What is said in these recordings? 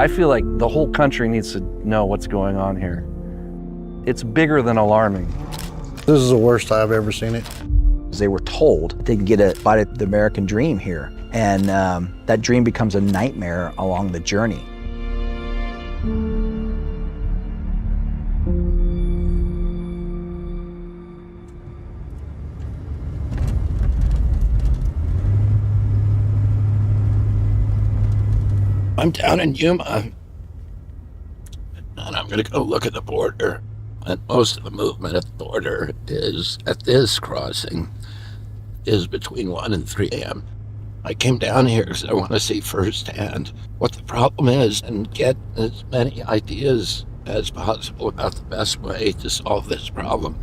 I feel like the whole country needs to know what's going on here. It's bigger than alarming. This is the worst I've ever seen it. They were told they could get a bite of the American dream here, and that dream becomes a nightmare along the journey. I'm down in Yuma, and I'm going to go look at the border. And most of the movement at the border is, at this crossing, is between 1 and 3 a.m. I came down here because I want to see firsthand what the problem is and get as many ideas as possible about the best way to solve this problem.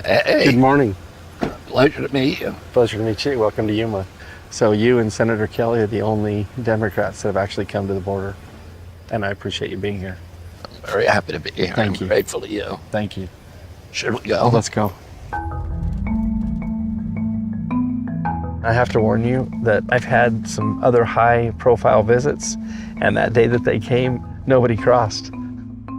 Hey. Good morning. Pleasure to meet you. Pleasure to meet you. Welcome to Yuma. So you and Senator Kelly are the only Democrats that have actually come to the border, and I appreciate you being here. I'm very happy to be here. Thank you. I'm grateful to you. Thank you. Should we go? Let's go. I have to warn you that I've had some other high-profile visits, and that day that they came, nobody crossed.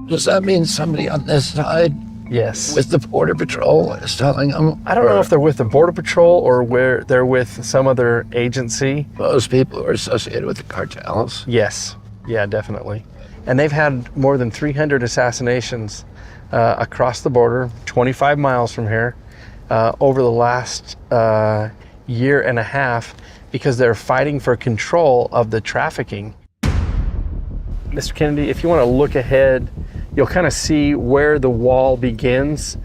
Does that mean somebody on this side Yes. with the Border Patrol is telling them? I don't know if they're with the Border Patrol or where they're with some other agency. Those people who are associated with the cartels. Yes. Yeah, definitely. And they've had more than 300 assassinations across the border, 25 miles from here, over the last year and a half, because they're fighting for control of the trafficking. Mr. Kennedy, if you want to look ahead, you'll kind of see where the wall begins.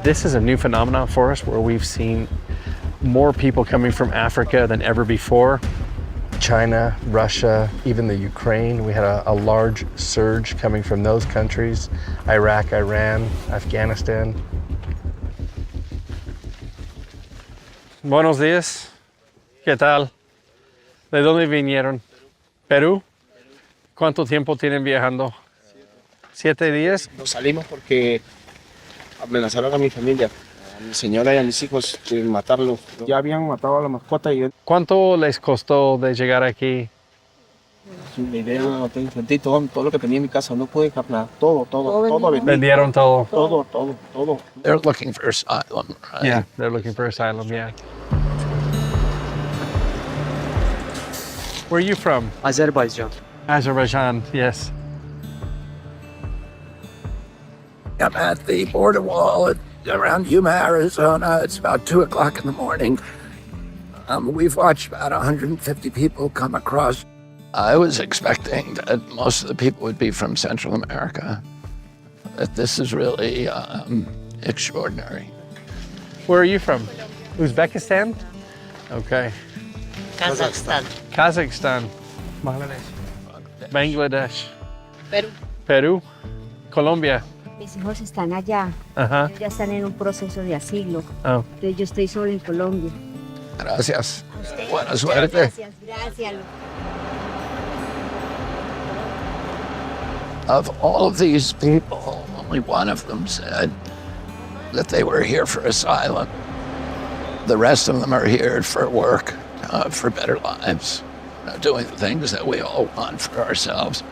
This is a new phenomenon for us where we've seen more people coming from Africa than ever before. China, Russia, even the Ukraine. We had a large surge coming from those countries. Iraq, Iran, Afghanistan. Buenos días. ¿Qué tal? ¿De dónde vinieron? ¿Perú? ¿Cuánto tiempo tienen viajando? 7 días. Nos salimos porque amenazaron a mi familia, a mi señora y a mis hijos, de matarlos. Ya habían matado a la mascota y ¿Cuánto les costó de llegar aquí? la idea, vendí todo lo que tenía en mi casa, no pude dejar nada, todo vendí. Vendieron todo. Todo. They're looking for asylum, right? Yeah, they're looking for asylum, yeah. Where are you from? Azerbaijan. Azerbaijan, yes. I'm at the border wall around Yuma, Arizona. It's about 2 o'clock in the morning. We've watched about 150 people come across. I was expecting that most of the people would be from Central America. That this is really extraordinary. Where are you from? Uzbekistan? Okay. Kazakhstan. Kazakhstan. Bangladesh. Perú. Perú. Colombia. Mis hijos están allá. Ajá. Ya están en un proceso de asilo. Oh. Entonces yo estoy sola en Colombia. Gracias. A usted. Buena suerte. Gracias. Of all of these people, only one of them said that they were here for asylum. The rest of them are here for work, for better lives, doing the things that we all want for ourselves.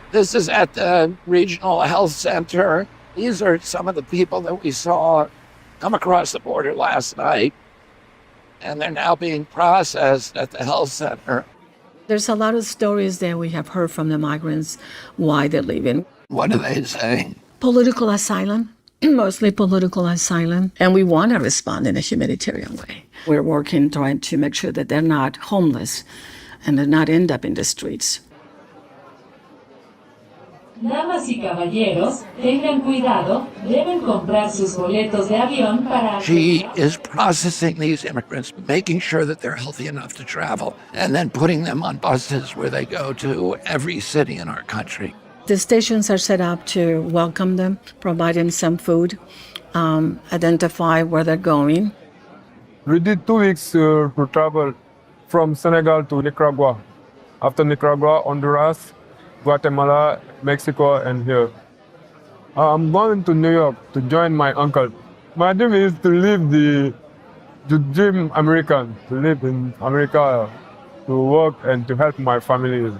This is at the regional health center. These are some of the people that we saw come across the border last night, and they're now being processed at the health center. There's a lot of stories that we have heard from the migrants, why they're leaving. What do they say? Political asylum, mostly political asylum, and we want to respond in a humanitarian way. We're working, trying to make sure that they're not homeless and they're not end up in the streets. Damas y caballeros, tengan cuidado, deben comprar sus boletos de avión para... She is processing these immigrants, making sure that they're healthy enough to travel, and then putting them on buses where they go to every city in our country. The stations are set up to welcome them, provide them some food, identify where they're going. We did 2 weeks to travel from Senegal to Nicaragua. After Nicaragua, Honduras, Guatemala, Mexico, and here. I'm going to New York to join my uncle. My dream is to dream American, to live in America, to work and to help my family.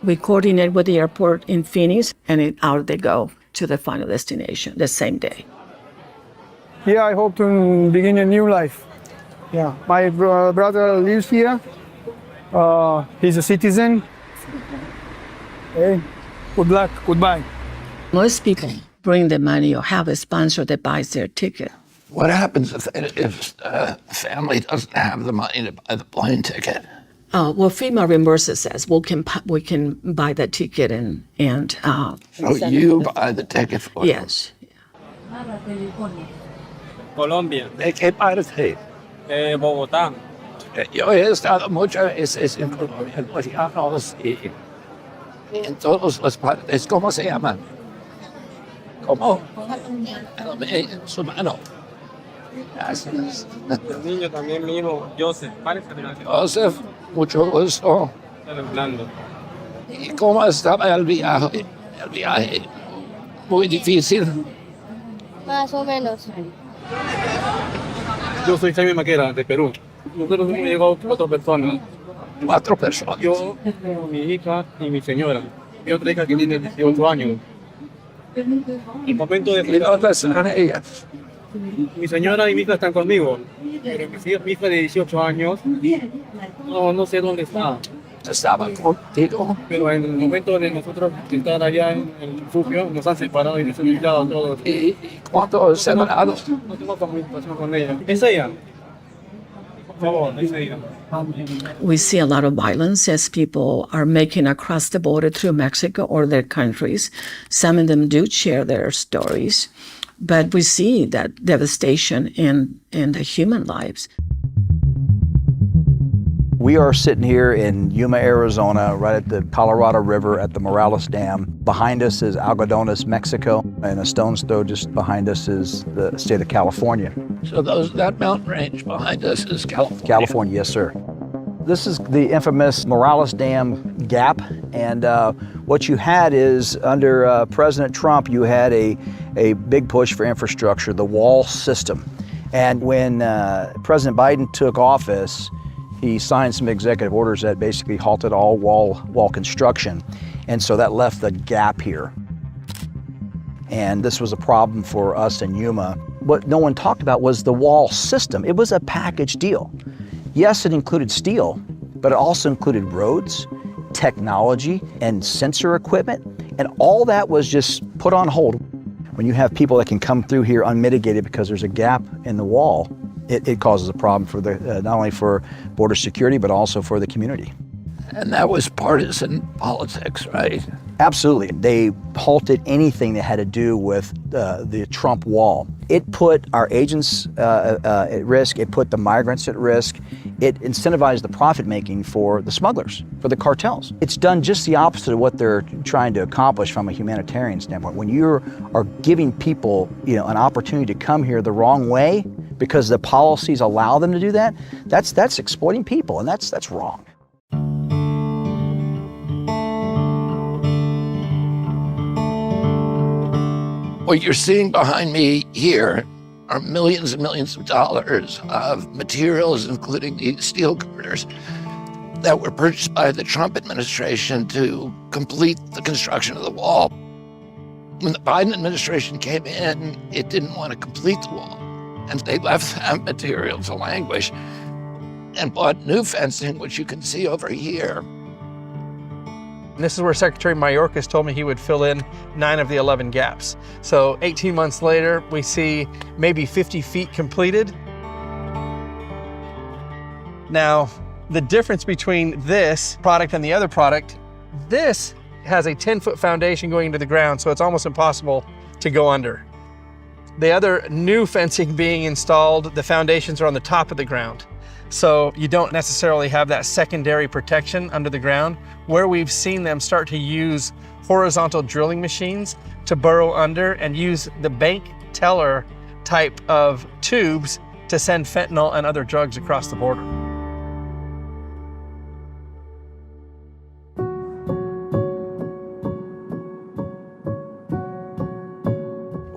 We coordinate with the airport in Phoenix, and out they go to the final destination the same day. Here I hope to begin a new life. Yeah, my brother lives here. He's a citizen. Hey, good luck, goodbye. Most people bring the money or have a sponsor that buys their ticket. What happens if a family doesn't have the money to buy the plane ticket? Well, FEMA reimburses us. We can buy that ticket and So you buy the ticket for them? yes. Colombia, ¿De qué parte? Bogotá. Yo he estado muchas veces en Colombia, y en todas las partes. ¿Cómo se llaman? ¿Cómo? Su mano. Gracias. El niño también, mi hijo, Joseph. Joseph, mucho gusto. ¿Y cómo estaba el viaje? El viaje muy difícil. Más o menos. Yo soy Jaime Maquera, de Perú. Nosotros hemos llegado 4 personas. 4 personas. Yo, mi hija y mi señora. Mi otra hija que tiene 18 años. El momento ¿Y dónde están ellas? mi señora y mi hija están conmigo. Pero mi hija de 18 años, no sé dónde está. Estaban contigo. Pero en el momento de nosotros estar allá en el refugio, nos han separado y nos han invitado a todos. ¿Y cuánto separado? No tengo comunicación con ella. ¿Es ella? Por favor, es ella. We see a lot of violence as people are making across the border through Mexico or their countries. Some of them do share their stories, but we see that devastation in the human lives. We are sitting here in Yuma, Arizona, right at the Colorado River at the Morales Dam. Behind us is Algodones, Mexico, and a stone's throw just behind us is the state of California. So that mountain range behind us is California. California, yes, sir. This is the infamous Morales Dam gap, and what you had is under President Trump, you had a big push for infrastructure, the wall system. And when President Biden took office, he signed some executive orders that basically halted all wall construction. And so that left the gap here. And this was a problem for us in Yuma. What no one talked about was the wall system. It was a package deal. Yes, it included steel, but it also included roads, technology, and sensor equipment. And all that was just put on hold. When you have people that can come through here unmitigated because there's a gap in the wall, it causes a problem for not only for border security, but also for the community. And that was partisan politics, right? Absolutely. They halted anything that had to do with the Trump wall. It put our agents at risk. It put the migrants at risk. It incentivized the profit making for the smugglers, for the cartels. It's done just the opposite of what they're trying to accomplish from a humanitarian standpoint. When you are giving people, an opportunity to come here the wrong way because the policies allow them to do that, that's exploiting people, and that's wrong. What you're seeing behind me here are millions and millions of dollars of materials, including these steel girders, that were purchased by the Trump administration to complete the construction of the wall. When the Biden administration came in, it didn't want to complete the wall, and they left that material to languish and bought new fencing, which you can see over here. And this is where Secretary Mayorkas told me he would fill in 9 of the 11 gaps. So 18 months later, we see maybe 50 feet completed. Now, the difference between this product and the other product, this has a 10-foot foundation going into the ground, so it's almost impossible to go under. The other new fencing being installed, the foundations are on the top of the ground. So you don't necessarily have that secondary protection under the ground. Where we've seen them start to use horizontal drilling machines to burrow under and use the bank teller type of tubes to send fentanyl and other drugs across the border.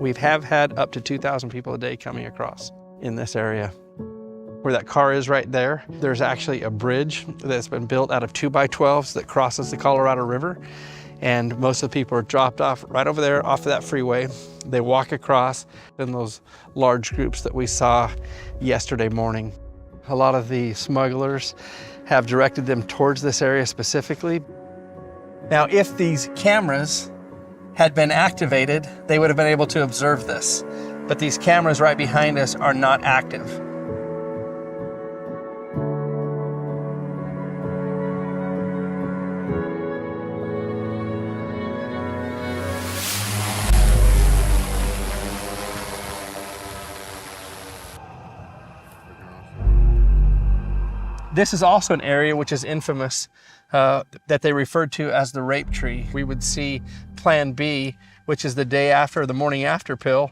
We have had up to 2,000 people a day coming across in this area. Where that car is right there, there's actually a bridge that's been built out of 2x12s that crosses the Colorado River. And most of the people are dropped off right over there off of that freeway. They walk across in those large groups that we saw yesterday morning. A lot of the smugglers have directed them towards this area specifically. Now, if these cameras had been activated, they would have been able to observe this. But these cameras right behind us are not active. This is also an area which is infamous that they referred to as the rape tree. We would see Plan B, which is the day after, the morning after pill,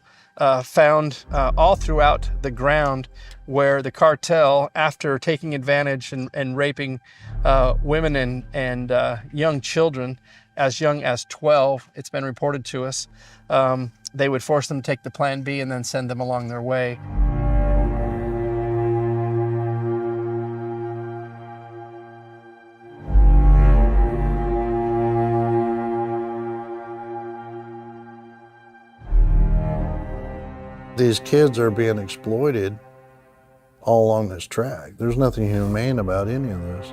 found all throughout the ground where the cartel, after taking advantage and raping women and young children as young as 12, it's been reported to us, they would force them to take the Plan B and then send them along their way. These kids are being exploited all along this track. There's nothing humane about any of this.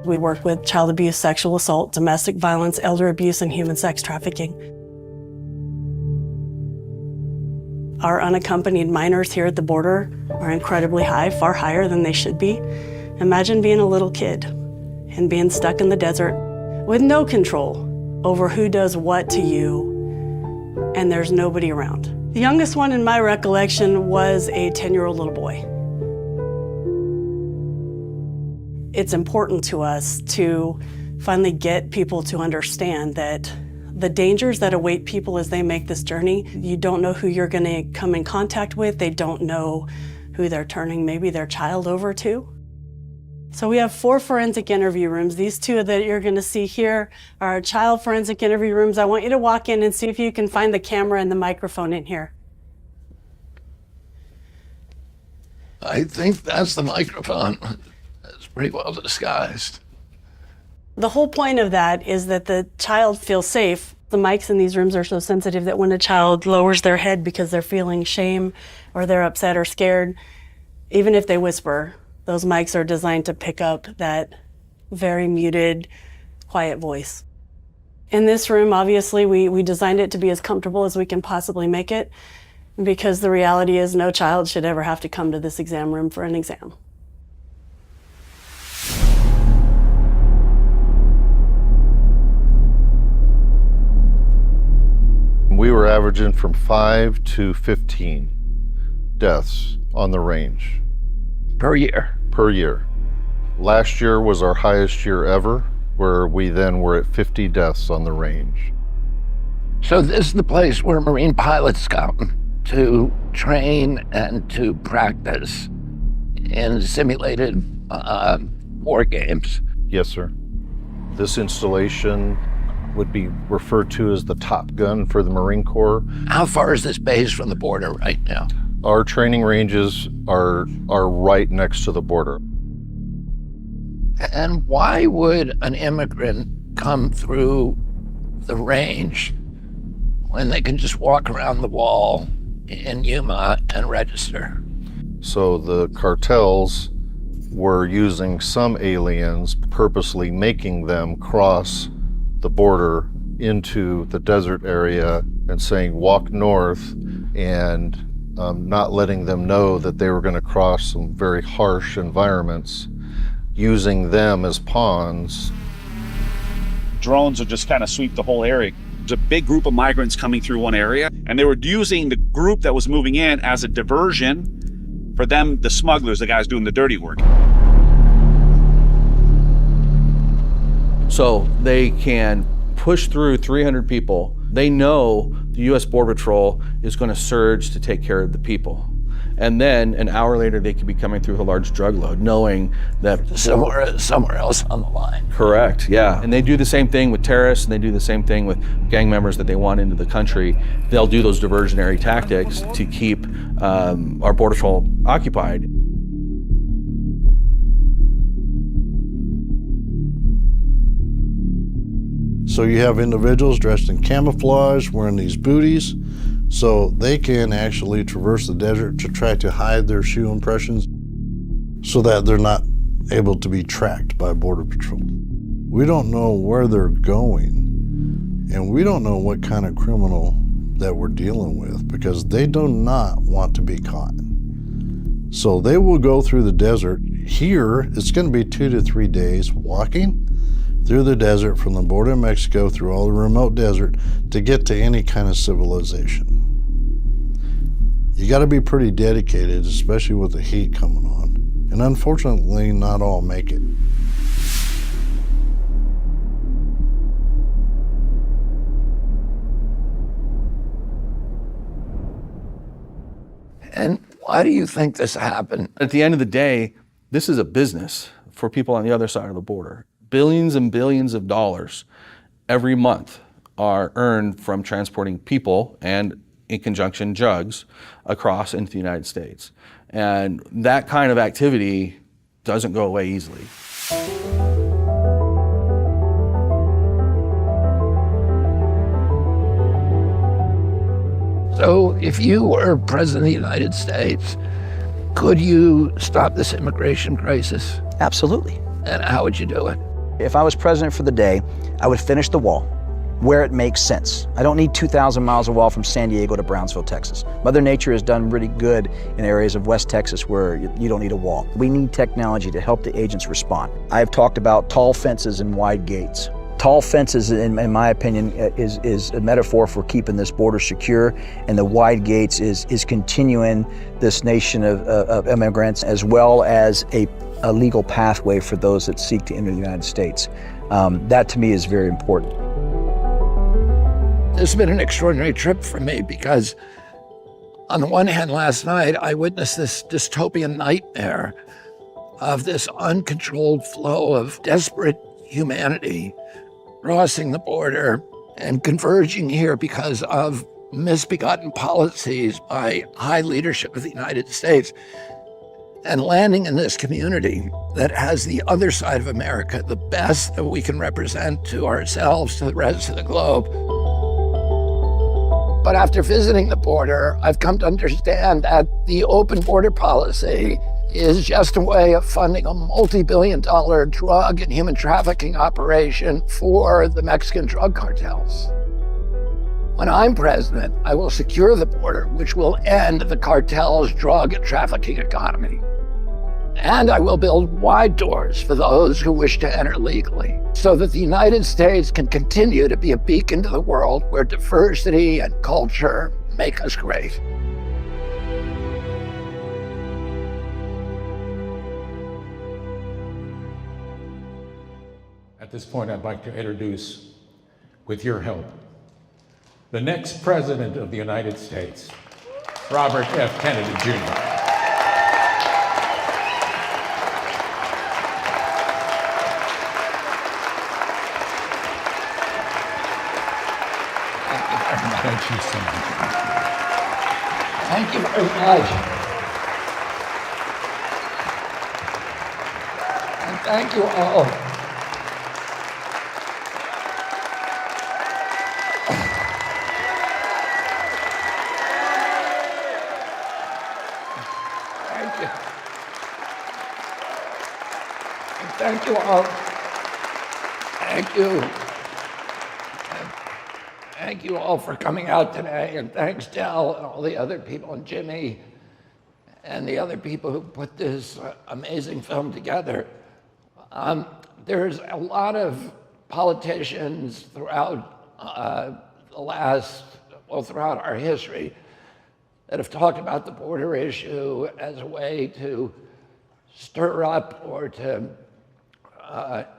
We work with child abuse, sexual assault, domestic violence, elder abuse, and human sex trafficking. Our unaccompanied minors here at the border are incredibly high, far higher than they should be. Imagine being a little kid and being stuck in the desert with no control over who does what to you, and there's nobody around. The youngest one in my recollection was a 10-year-old little boy. It's important to us to finally get people to understand that the dangers that await people as they make this journey, you don't know who you're going to come in contact with. They don't know who they're turning maybe their child over to. So we have 4 forensic interview rooms. These 2 that you're going to see here are child forensic interview rooms. I want you to walk in and see if you can find the camera and the microphone in here. I think that's the microphone. It's pretty well disguised. The whole point of that is that the child feels safe. The mics in these rooms are so sensitive that when a child lowers their head because they're feeling shame or they're upset or scared, even if they whisper, those mics are designed to pick up that very muted, quiet voice. In this room, obviously, we designed it to be as comfortable as we can possibly make it, because the reality is no child should ever have to come to this exam room for an exam. We were averaging from 5 to 15 deaths on the range. Per year. Per year. Last year was our highest year ever, where we then were at 50 deaths on the range. So this is the place where Marine pilots come to train and to practice in simulated war games. Yes, sir. This installation would be referred to as the Top Gun for the Marine Corps. How far is this base from the border right now? Our training ranges are right next to the border. And why would an immigrant come through the range when they can just walk around the wall in Yuma and register? So the cartels were using some aliens, purposely making them cross the border into the desert area and saying walk north, and not letting them know that they were going to cross some very harsh environments, using them as pawns. Drones will just kind of sweep the whole area, There's a big group of migrants coming through one area, and they were using the group that was moving in as a diversion for them, the smugglers, the guys doing the dirty work. So they can push through 300 people. They know the U.S. Border Patrol is going to surge to take care of the people. And then an hour later, they could be coming through with a large drug load, knowing that somewhere else on the line. Correct, yeah. And they do the same thing with terrorists, and they do the same thing with gang members that they want into the country. They'll do those diversionary tactics to keep our Border Patrol occupied. So you have individuals dressed in camouflage, wearing these booties, so they can actually traverse the desert to try to hide their shoe impressions so that they're not able to be tracked by Border Patrol. We don't know where they're going, and we don't know what kind of criminal that we're dealing with because they do not want to be caught. So they will go through the desert. Here, it's going to be 2 to 3 days walking through the desert from the border of Mexico through all the remote desert to get to any kind of civilization. You got to be pretty dedicated, especially with the heat coming on. And unfortunately, not all make it. And why do you think this happened? At the end of the day, this is a business for people on the other side of the border. Billions and billions of dollars every month are earned from transporting people and, in conjunction, drugs across into the United States. And that kind of activity doesn't go away easily. So if you were president of the United States, could you stop this immigration crisis? Absolutely. And how would you do it? If I was president for the day, I would finish the wall where it makes sense. I don't need 2,000 miles of wall from San Diego to Brownsville, Texas. Mother Nature has done really good in areas of West Texas where you don't need a wall. We need technology to help the agents respond. I've talked about tall fences and wide gates. Tall fences, in my opinion, is a metaphor for keeping this border secure, and the wide gates is continuing this nation of immigrants, as well as a legal pathway for those that seek to enter the United States. That to me is very important. This has been an extraordinary trip for me because on the one hand, last night, I witnessed this dystopian nightmare of this uncontrolled flow of desperate humanity crossing the border and converging here because of misbegotten policies by high leadership of the United States, and landing in this community that has the other side of America, the best that we can represent to ourselves, to the rest of the globe. But after visiting the border, I've come to understand that the open border policy is just a way of funding a multi-billion-dollar drug and human trafficking operation for the Mexican drug cartels. When I'm president, I will secure the border, which will end the cartel's drug and trafficking economy. And I will build wide doors for those who wish to enter legally, so that the United States can continue to be a beacon to the world where diversity and culture make us great. At this point, I'd like to introduce, with your help, the next President of the United States, Robert F. Kennedy, Jr. Thank you so much. Thank you very much. And thank you all. Thank you. And thank you all. Thank you. Thank you all for coming out today, and thanks Del and all the other people, and Jimmy, and the other people who put this amazing film together. There's a lot of politicians throughout throughout our history that have talked about the border issue as a way to stir up or to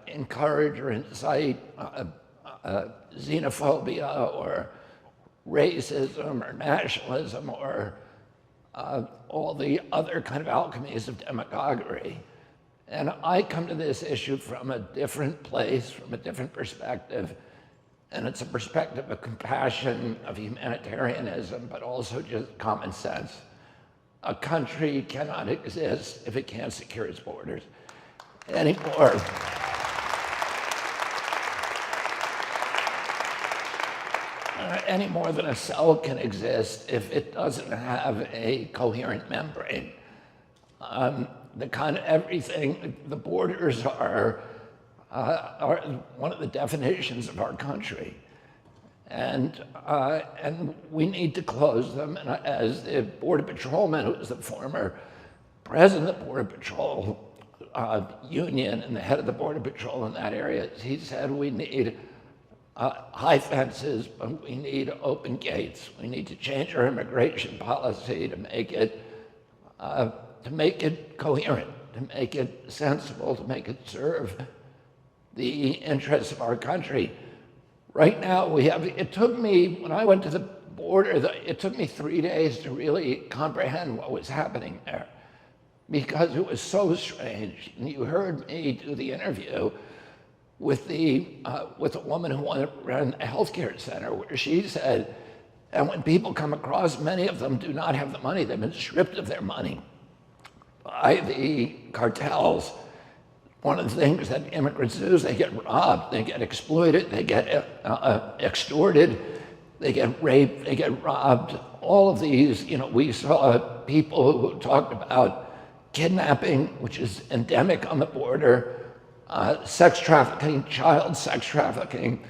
encourage or incite xenophobia or racism or nationalism or all the other kind of alchemies of demagoguery. And I come to this issue from a different place, from a different perspective, and it's a perspective of compassion, of humanitarianism, but also just common sense. A country cannot exist if it can't secure its borders anymore. Any more than a cell can exist if it doesn't have a coherent membrane. The kind of everything, the borders are one of the definitions of our country. And we need to close them. And as the Border Patrolman, who was the former president of the Border Patrol Union and the head of the Border Patrol in that area, he said we need high fences, but we need open gates. We need to change our immigration policy to make it coherent, to make it sensible, to make it serve the interests of our country. Right now, it took me, when I went to the border, it took me 3 days to really comprehend what was happening there because it was so strange. And you heard me do the interview with a woman who ran a healthcare center where she said, and when people come across, many of them do not have the money. They've been stripped of their money by the cartels. One of the things that immigrants do is they get robbed, they get exploited, they get extorted, they get raped, they get robbed. All of these, we saw people who talked about kidnapping, which is endemic on the border, sex trafficking, child sex trafficking,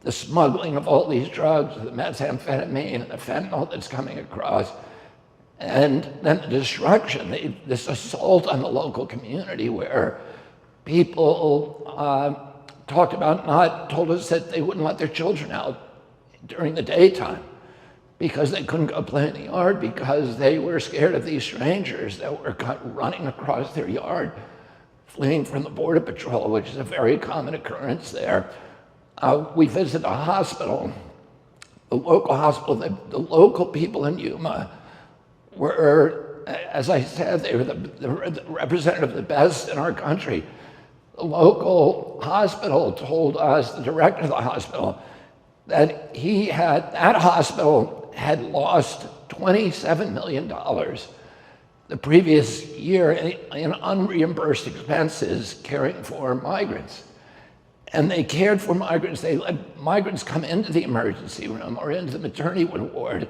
the smuggling of all these drugs, the methamphetamine and the fentanyl that's coming across, and then the destruction, this assault on the local community where people told us that they wouldn't let their children out during the daytime because they couldn't go play in the yard because they were scared of these strangers that were running across their yard, fleeing from the Border Patrol, which is a very common occurrence there. We visited a hospital, the local hospital. The local people in Yuma were, as I said, they were the representative of the best in our country. The local hospital told us, the director of the hospital, that that hospital had lost $27 million the previous year in unreimbursed expenses caring for migrants. And they cared for migrants. They let migrants come into the emergency room or into the maternity ward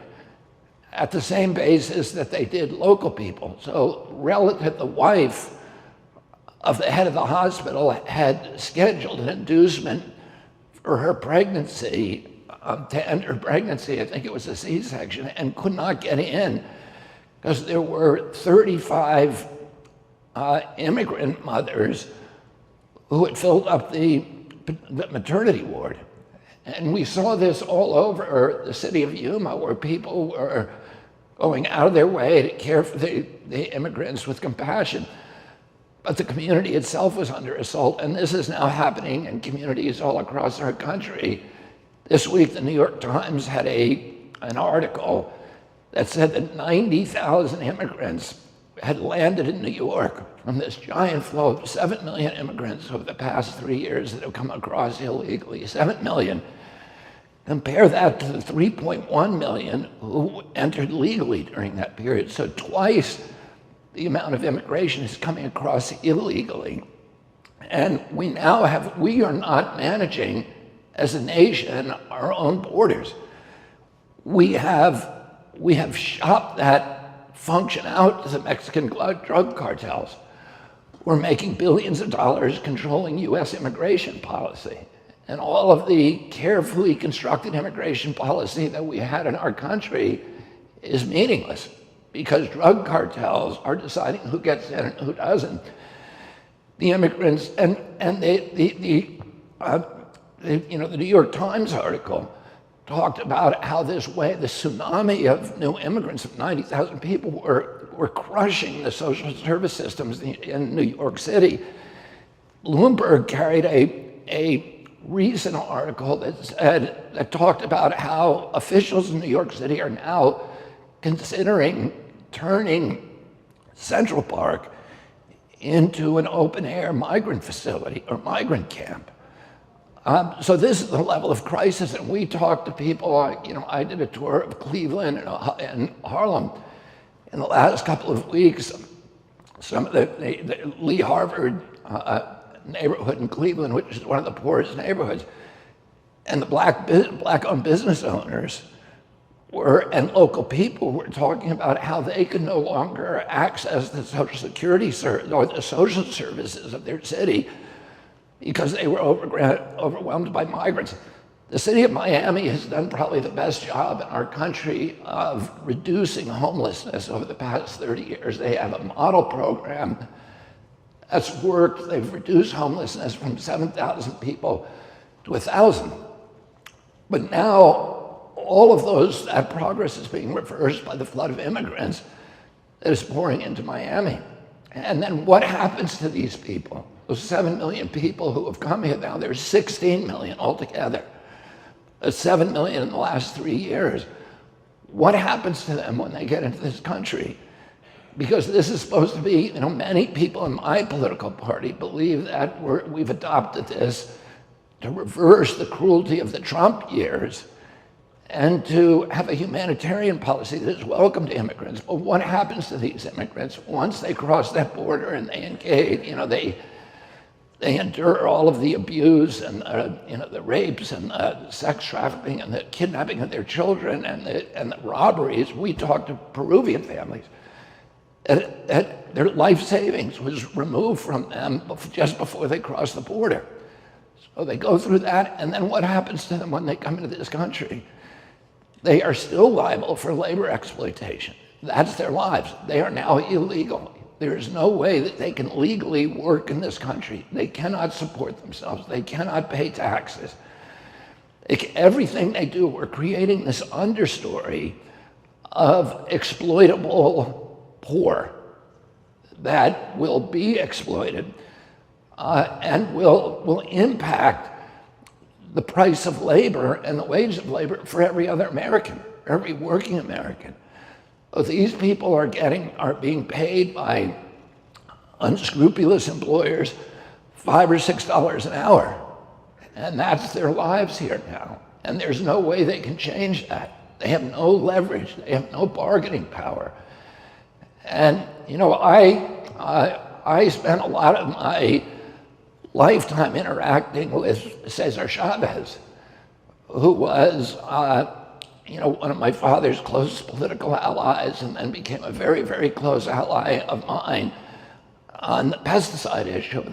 at the same basis that they did local people. So the wife of the head of the hospital had scheduled an inducement for her pregnancy, to end her pregnancy, I think it was a C-section, and could not get in because there were 35 immigrant mothers who had filled up the maternity ward. And we saw this all over the city of Yuma, where people were going out of their way to care for the immigrants with compassion. But the community itself was under assault, and this is now happening in communities all across our country. This week, the New York Times had an article that said that 90,000 immigrants had landed in New York from this giant flow of 7 million immigrants over the past 3 years that have come across illegally. 7 million. Compare that to the 3.1 million who entered legally during that period. So twice the amount of immigration is coming across illegally. And we are not managing as a nation our own borders. We have shopped that function out to the Mexican drug cartels. We're making billions of dollars controlling US immigration policy. And all of the carefully constructed immigration policy that we had in our country is meaningless because drug cartels are deciding who gets in and who doesn't. The immigrants the New York Times article talked about how this tsunami of new immigrants of 90,000 people were crushing the social service systems in New York City. Bloomberg carried a recent article that talked about how officials in New York City are now considering turning Central Park into an open-air migrant facility or migrant camp. So this is the level of crisis, and we talked to people. I did a tour of Cleveland and Harlem in the last couple of weeks. Some of the Lee Harvard neighborhood in Cleveland, which is one of the poorest neighborhoods, and the black-owned business owners and local people were talking about how they could no longer access the Social Security or the social services of their city because they were overwhelmed by migrants. The city of Miami has done probably the best job in our country of reducing homelessness over the past 30 years. They have a model program that's worked. They've reduced homelessness from 7,000 people to 1,000. But now, all of that progress is being reversed by the flood of immigrants that is pouring into Miami. And then what happens to these people? Those 7 million people who have come here now, there's 16 million altogether. 7 million in the last 3 years. What happens to them when they get into this country? Because this is supposed to be, many people in my political party believe that we've adopted this to reverse the cruelty of the Trump years and to have a humanitarian policy that is welcome to immigrants. But what happens to these immigrants once they cross that border and they engage? They endure all of the abuse and the rapes and the sex trafficking and the kidnapping of their children and the robberies. We talked to Peruvian families. Their life savings was removed from them just before they crossed the border. So they go through that, and then what happens to them when they come into this country? They are still liable for labor exploitation. That's their lives. They are now illegal. There is no way that they can legally work in this country. They cannot support themselves. They cannot pay taxes. Everything they do, we're creating this understory of exploitable poor that will be exploited and will impact the price of labor and the wage of labor for every other American, every working American. These people are being paid by unscrupulous employers $5 or $6 an hour. And that's their lives here now. And there's no way they can change that. They have no leverage. They have no bargaining power. And, I spent a lot of my lifetime interacting with Cesar Chavez, who was, one of my father's closest political allies and then became a very, very close ally of mine on the pesticide issue. Over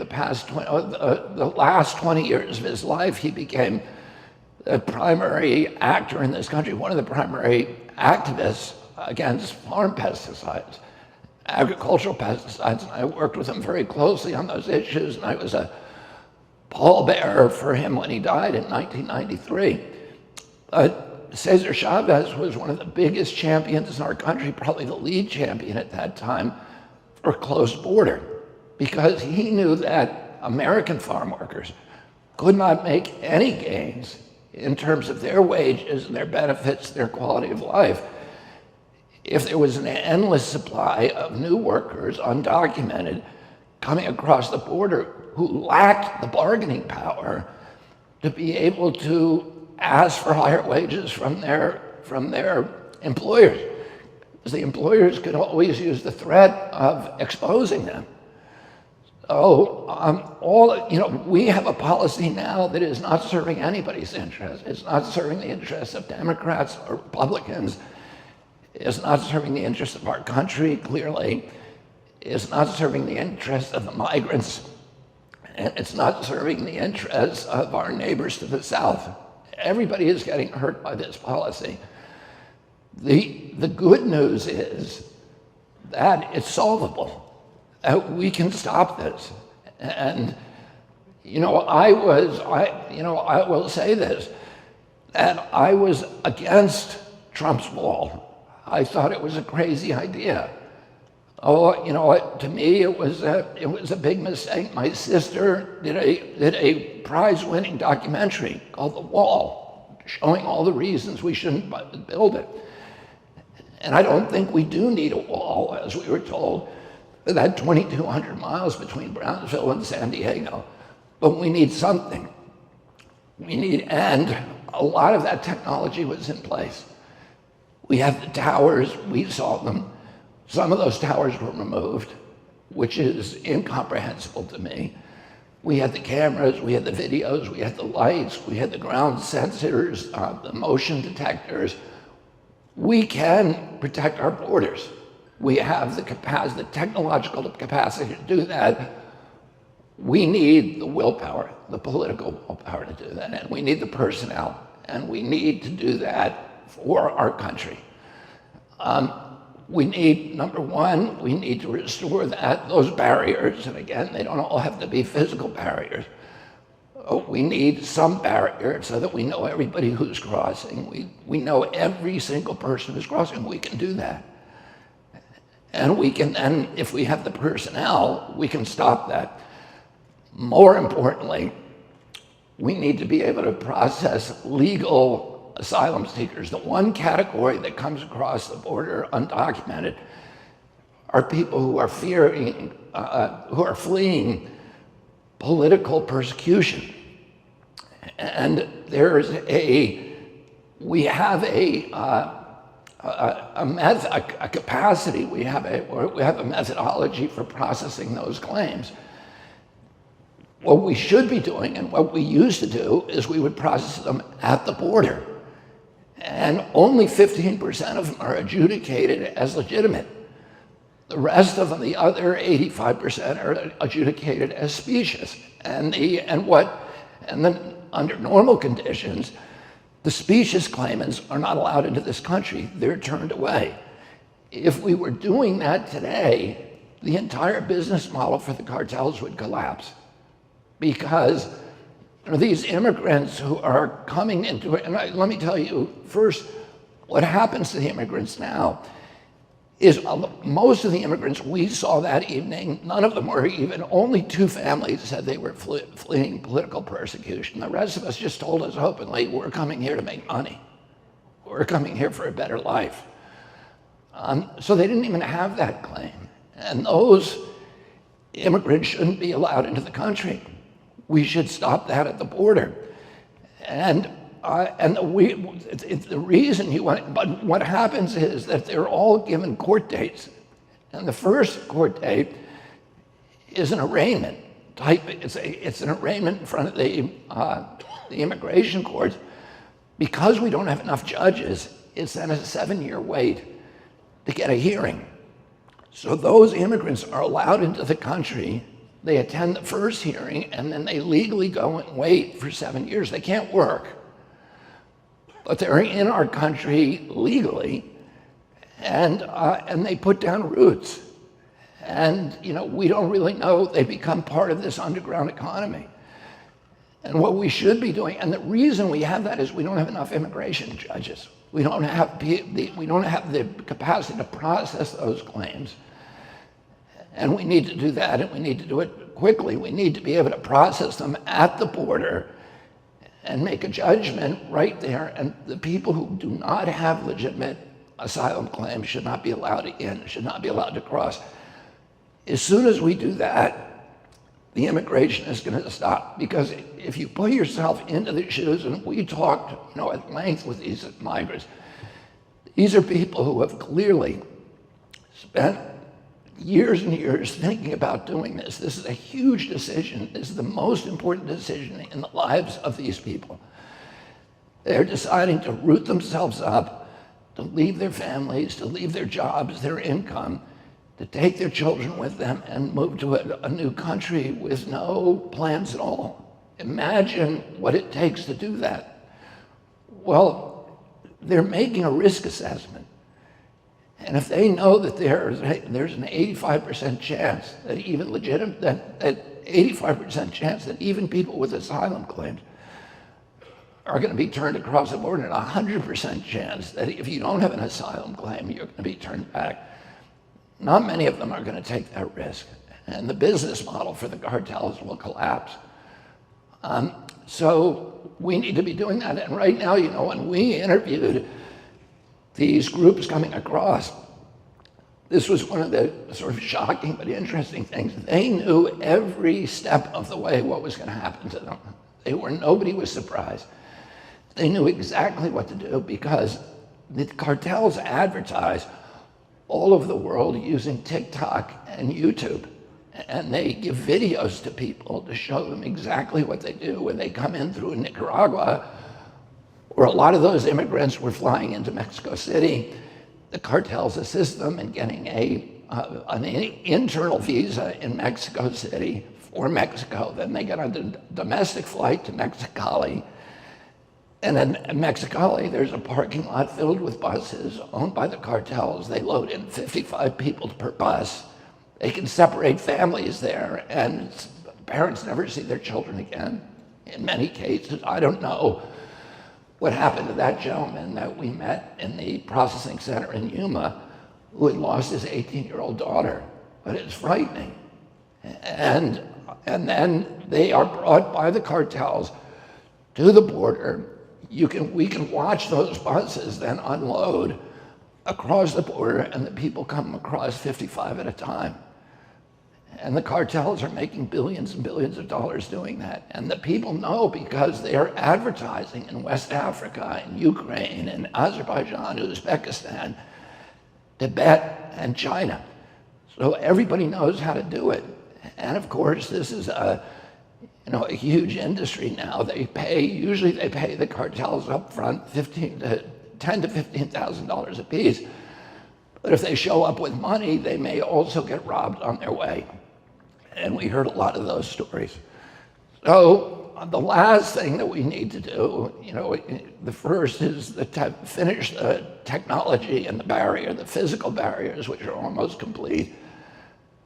the last 20 years of his life, he became the primary actor in this country, one of the primary activists against farm pesticides, agricultural pesticides, and I worked with him very closely on those issues, and I was a pallbearer for him when he died in 1993. Cesar Chavez was one of the biggest champions in our country, probably the lead champion at that time, for a closed border, because he knew that American farm workers could not make any gains in terms of their wages and their benefits, their quality of life, if there was an endless supply of new workers, undocumented, coming across the border who lacked the bargaining power to be able to ask for higher wages from their employers. Because the employers could always use the threat of exposing them. So we have a policy now that is not serving anybody's interest. It's not serving the interests of Democrats or Republicans. It's not serving the interests of our country, clearly. It's not serving the interests of the migrants. And it's not serving the interests of our neighbors to the south. Everybody is getting hurt by this policy. The good news is that it's solvable, that we can stop this. And I will say this, And I was against Trump's wall. I thought it was a crazy idea. Oh, you know what? To me, it was a big mistake. My sister did a prize-winning documentary called The Wall, showing all the reasons we shouldn't build it. And I don't think we do need a wall, as we were told, that 2,200 miles between Brownsville and San Diego. But we need something. And a lot of that technology was in place. We have the towers, we saw them. Some of those towers were removed, which is incomprehensible to me. We had the cameras, we had the videos, we had the lights, we had the ground sensors, the motion detectors. We can protect our borders. We have the capacity, the technological capacity to do that. We need the willpower, the political willpower to do that, and we need the personnel, and we need to do that for our country. We need, number one, we need to restore those barriers, and again, they don't all have to be physical barriers. We need some barrier so that we know everybody who's crossing. We know every single person who's crossing. We can do that. And we can then, if we have the personnel, we can stop that. More importantly, we need to be able to process legal asylum seekers. The one category that comes across the border undocumented are people who are fleeing political persecution. And we have a capacity, we have a methodology for processing those claims. What we should be doing, and what we used to do, is we would process them at the border. And only 15% of them are adjudicated as legitimate. The rest of them, the other 85%, are adjudicated as specious. And then under normal conditions, the specious claimants are not allowed into this country. They're turned away. If we were doing that today, the entire business model for the cartels would collapse. Because these immigrants who are coming into it, and let me tell you first, what happens to the immigrants now is most of the immigrants we saw that evening, none of them were even, only 2 families said they were fleeing political persecution. The rest of us just told us openly, we're coming here to make money. We're coming here for a better life. So they didn't even have that claim. And those immigrants shouldn't be allowed into the country. We should stop that at the border. And the reason but what happens is that they're all given court dates. And the first court date is an arraignment type. It's an arraignment in front of the immigration courts. Because we don't have enough judges, it's then a 7-year wait to get a hearing. So those immigrants are allowed into the country. They attend the first hearing, and then they legally go and wait for 7 years. They can't work, but they're in our country legally, and they put down roots. And we don't really know, they become part of this underground economy. And what we should be doing, and the reason we have that is we don't have enough immigration judges. We don't have the capacity to process those claims. And we need to do that, and we need to do it quickly. We need to be able to process them at the border and make a judgment right there. And the people who do not have legitimate asylum claims should not be allowed in, should not be allowed to cross. As soon as we do that, the immigration is going to stop. Because if you put yourself into the shoes, and we talked at length with these migrants, these are people who have clearly spent years and years thinking about doing this. This is a huge decision. This is the most important decision in the lives of these people. They're deciding to root themselves up, to leave their families, to leave their jobs, their income, to take their children with them and move to a new country with no plans at all. Imagine what it takes to do that. Well, they're making a risk assessment. And if they know that there's an 85% chance that even that 85% chance that even people with asylum claims are going to be turned across the border, and a 100% chance that if you don't have an asylum claim, you're going to be turned back. Not many of them are going to take that risk, and the business model for the cartels will collapse. So we need to be doing that. And right now, you know, when we interviewed these groups coming across, this was one of the sort of shocking but interesting things. They knew every step of the way what was going to happen to them. Nobody was surprised. They knew exactly what to do because the cartels advertise all over the world using TikTok and YouTube. And they give videos to people to show them exactly what they do when they come in through Nicaragua, where a lot of those immigrants were flying into Mexico City. The cartels assist them in getting an internal visa in Mexico City for Mexico. Then they get on a domestic flight to Mexicali. And in Mexicali, there's a parking lot filled with buses owned by the cartels. They load in 55 people per bus. They can separate families there, and parents never see their children again. In many cases, I don't know what happened to that gentleman that we met in the processing center in Yuma who had lost his 18-year-old daughter, but it's frightening. And then they are brought by the cartels to the border. We can watch those buses then unload across the border, and the people come across 55 at a time. And the cartels are making billions and billions of dollars doing that. And the people know because they are advertising in West Africa, in Ukraine, in Azerbaijan, Uzbekistan, Tibet, and China. So everybody knows how to do it. And of course, this is a huge industry now. Usually they pay the cartels up front $10,000 to $15,000 a piece. But if they show up with money, they may also get robbed on their way. And we heard a lot of those stories. So the last thing that we need to do, the first is to finish the technology and the physical barriers, which are almost complete.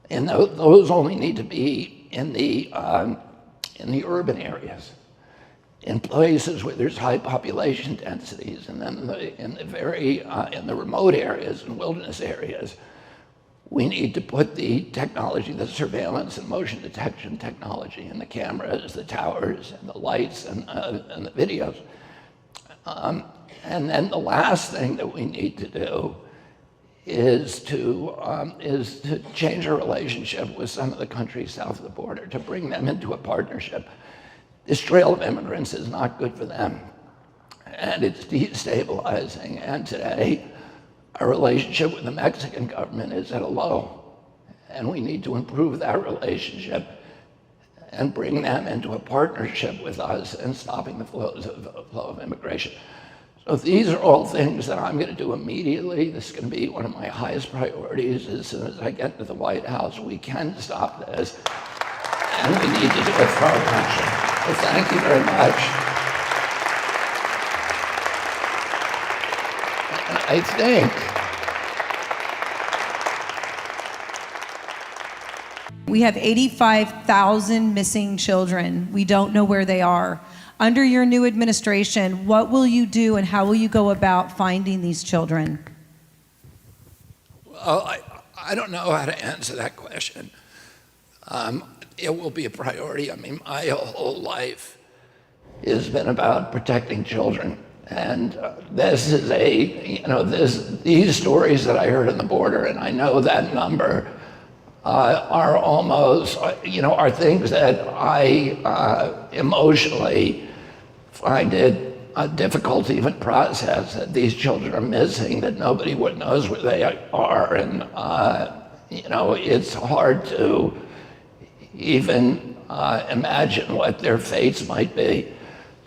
And those only need to be in the urban areas, in places where there's high population densities, and then in the remote areas and wilderness areas, we need to put the technology, the surveillance and motion detection technology, and the cameras, the towers, and the lights, and the videos. And then the last thing that we need to do is to change our relationship with some of the countries south of the border, to bring them into a partnership. This trail of immigrants is not good for them, and it's destabilizing. And today, our relationship with the Mexican government is at a low, and we need to improve that relationship and bring them into a partnership with us in stopping the flow of immigration. So these are all things that I'm going to do immediately. This is going to be one of my highest priorities as soon as I get to the White House. We can stop this, and we need to do it for our country. So thank you very much. And I think we have 85,000 missing children. We don't know where they are. Under your new administration, what will you do and how will you go about finding these children? Well, I don't know how to answer that question. It will be a priority. I mean, my whole life has been about protecting children. And this is these stories that I heard on the border, and I know that number, are almost, are things that I emotionally find it difficult to even process, that these children are missing, that nobody knows where they are. And, it's hard to even imagine what their fates might be.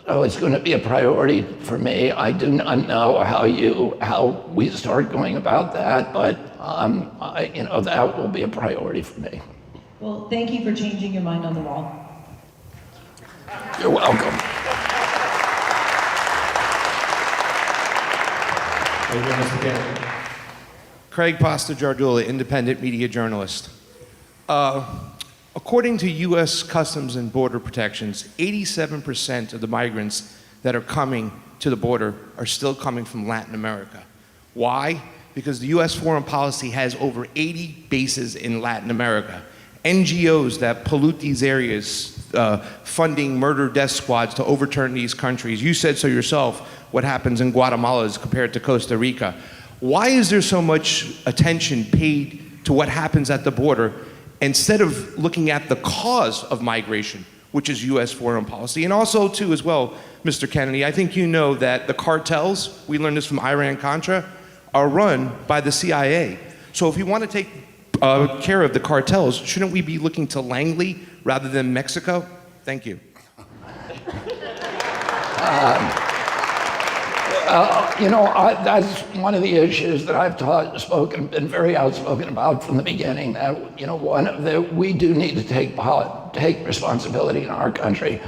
So it's going to be a priority for me. I do not know how we start going about that, but that will be a priority for me. Well, thank you for changing your mind on the wall. You're welcome. Thank you, Mr. Kennedy. Craig Pasta-Jardula, independent media journalist. According to U.S. Customs and Border Protections, 87% of the migrants that are coming to the border are still coming from Latin America. Why? Because the U.S. foreign policy has over 80 bases in Latin America. NGOs that pollute these areas, funding murder death squads to overturn these countries. You said so yourself, what happens in Guatemala is compared to Costa Rica. Why is there so much attention paid to what happens at the border instead of looking at the cause of migration, which is U.S. foreign policy? And also, too, as well, Mr. Kennedy, I think you know that the cartels, we learned this from Iran-Contra, are run by the CIA. So if we want to take care of the cartels, shouldn't we be looking to Langley rather than Mexico? Thank you. That's one of the issues that I've been very outspoken about from the beginning. That we do need to take responsibility in our country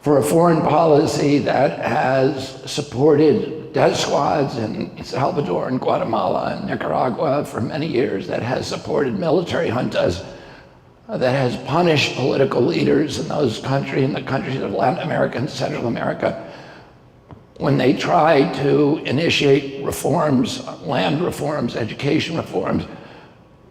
for a foreign policy that has supported death squads in Salvador and Guatemala and Nicaragua for many years, that has supported military juntas, that has punished political leaders in those countries, in the countries of Latin America and Central America, when they try to initiate reforms, land reforms, education reforms,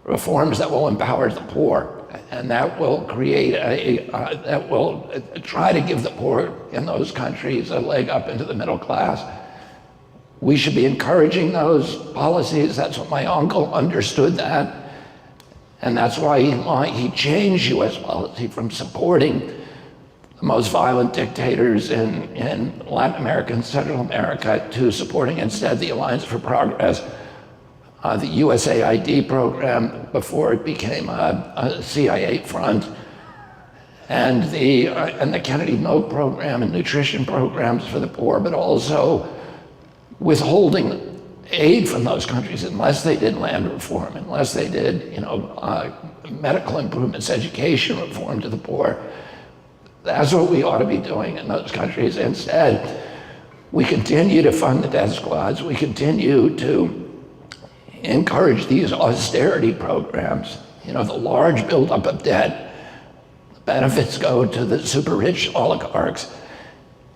reforms that will empower the poor, and that will create that will try to give the poor in those countries a leg up into the middle class. We should be encouraging those policies. That's what my uncle understood that, and that's why he changed U.S. policy from supporting the most violent dictators in Latin America and Central America to supporting instead the Alliance for Progress, the USAID program before it became a CIA front, and the Kennedy Milk program and nutrition programs for the poor, but also withholding aid from those countries unless they did land reform, unless they did medical improvements, education reform to the poor. That's what we ought to be doing in those countries. Instead, we continue to fund the death squads. We continue to encourage these austerity programs. The large buildup of debt, the benefits go to the super rich oligarchs,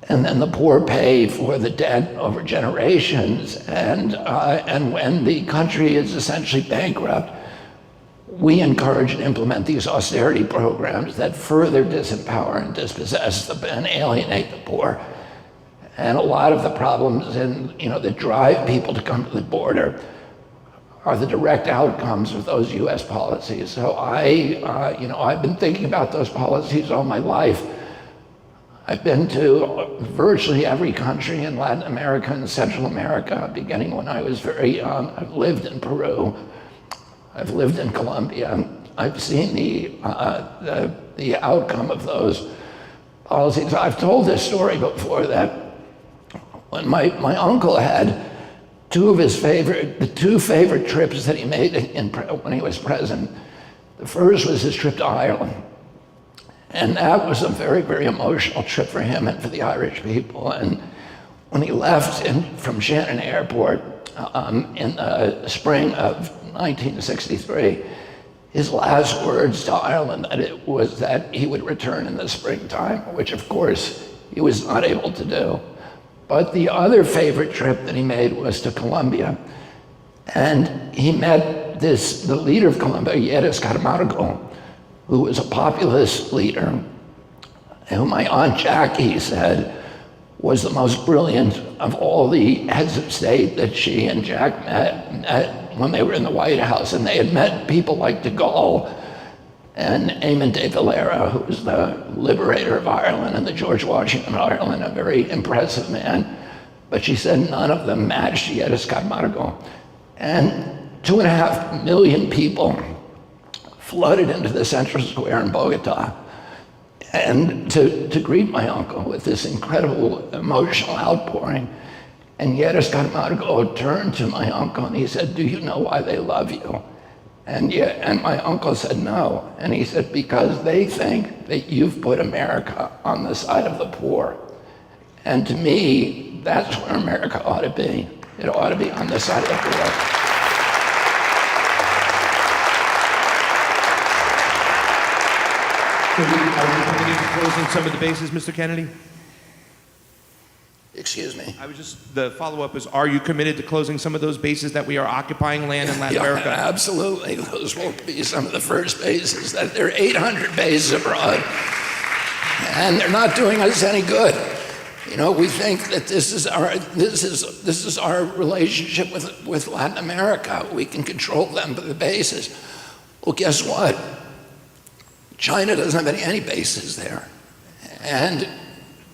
and then the poor pay for the debt over generations. And when the country is essentially bankrupt, we encourage and implement these austerity programs that further disempower and dispossess and alienate the poor. And a lot of the problems that drive people to come to the border are the direct outcomes of those U.S. policies. So I've been thinking about those policies all my life. I've been to virtually every country in Latin America and Central America, beginning when I was very young. I've lived in Peru. I've lived in Colombia. I've seen the outcome of those policies. I've told this story before, that when my uncle had the two favorite trips that he made when he was president. The first was his trip to Ireland. And that was a very, very emotional trip for him and for the Irish people. And when he left from Shannon Airport in the spring of 1963, his last words to Ireland was that he would return in the springtime, which of course he was not able to do. But the other favorite trip that he made was to Colombia. And he met the leader of Colombia, Yuma, who was a populist leader, who my Aunt Jackie said was the most brilliant of all the heads of state that she and Jack met when they were in the White House. And they had met people like de Gaulle and Eamon de Valera, who was the liberator of Ireland, and the George Washington of Ireland, a very impressive man. But she said none of them matched Yuma. And 2.5 million people flooded into the central square in Bogota and to greet my uncle with this incredible emotional outpouring. And Yuma turned to my uncle and he said, "Do you know why they love you?" And my uncle said, "No." And he said, "Because they think that you've put America on the side of the poor." And to me, that's where America ought to be. It ought to be on the side of the poor. Are we closing some of the bases, Mr. Kennedy? Excuse me. The follow-up is, are you committed to closing some of those bases that we are occupying land in Latin America? Absolutely. Those will be some of the first bases. There are 800 bases abroad, and they're not doing us any good. You know, we think that this is our relationship with Latin America. We can control them by the bases. Well, guess what? China doesn't have any bases there. And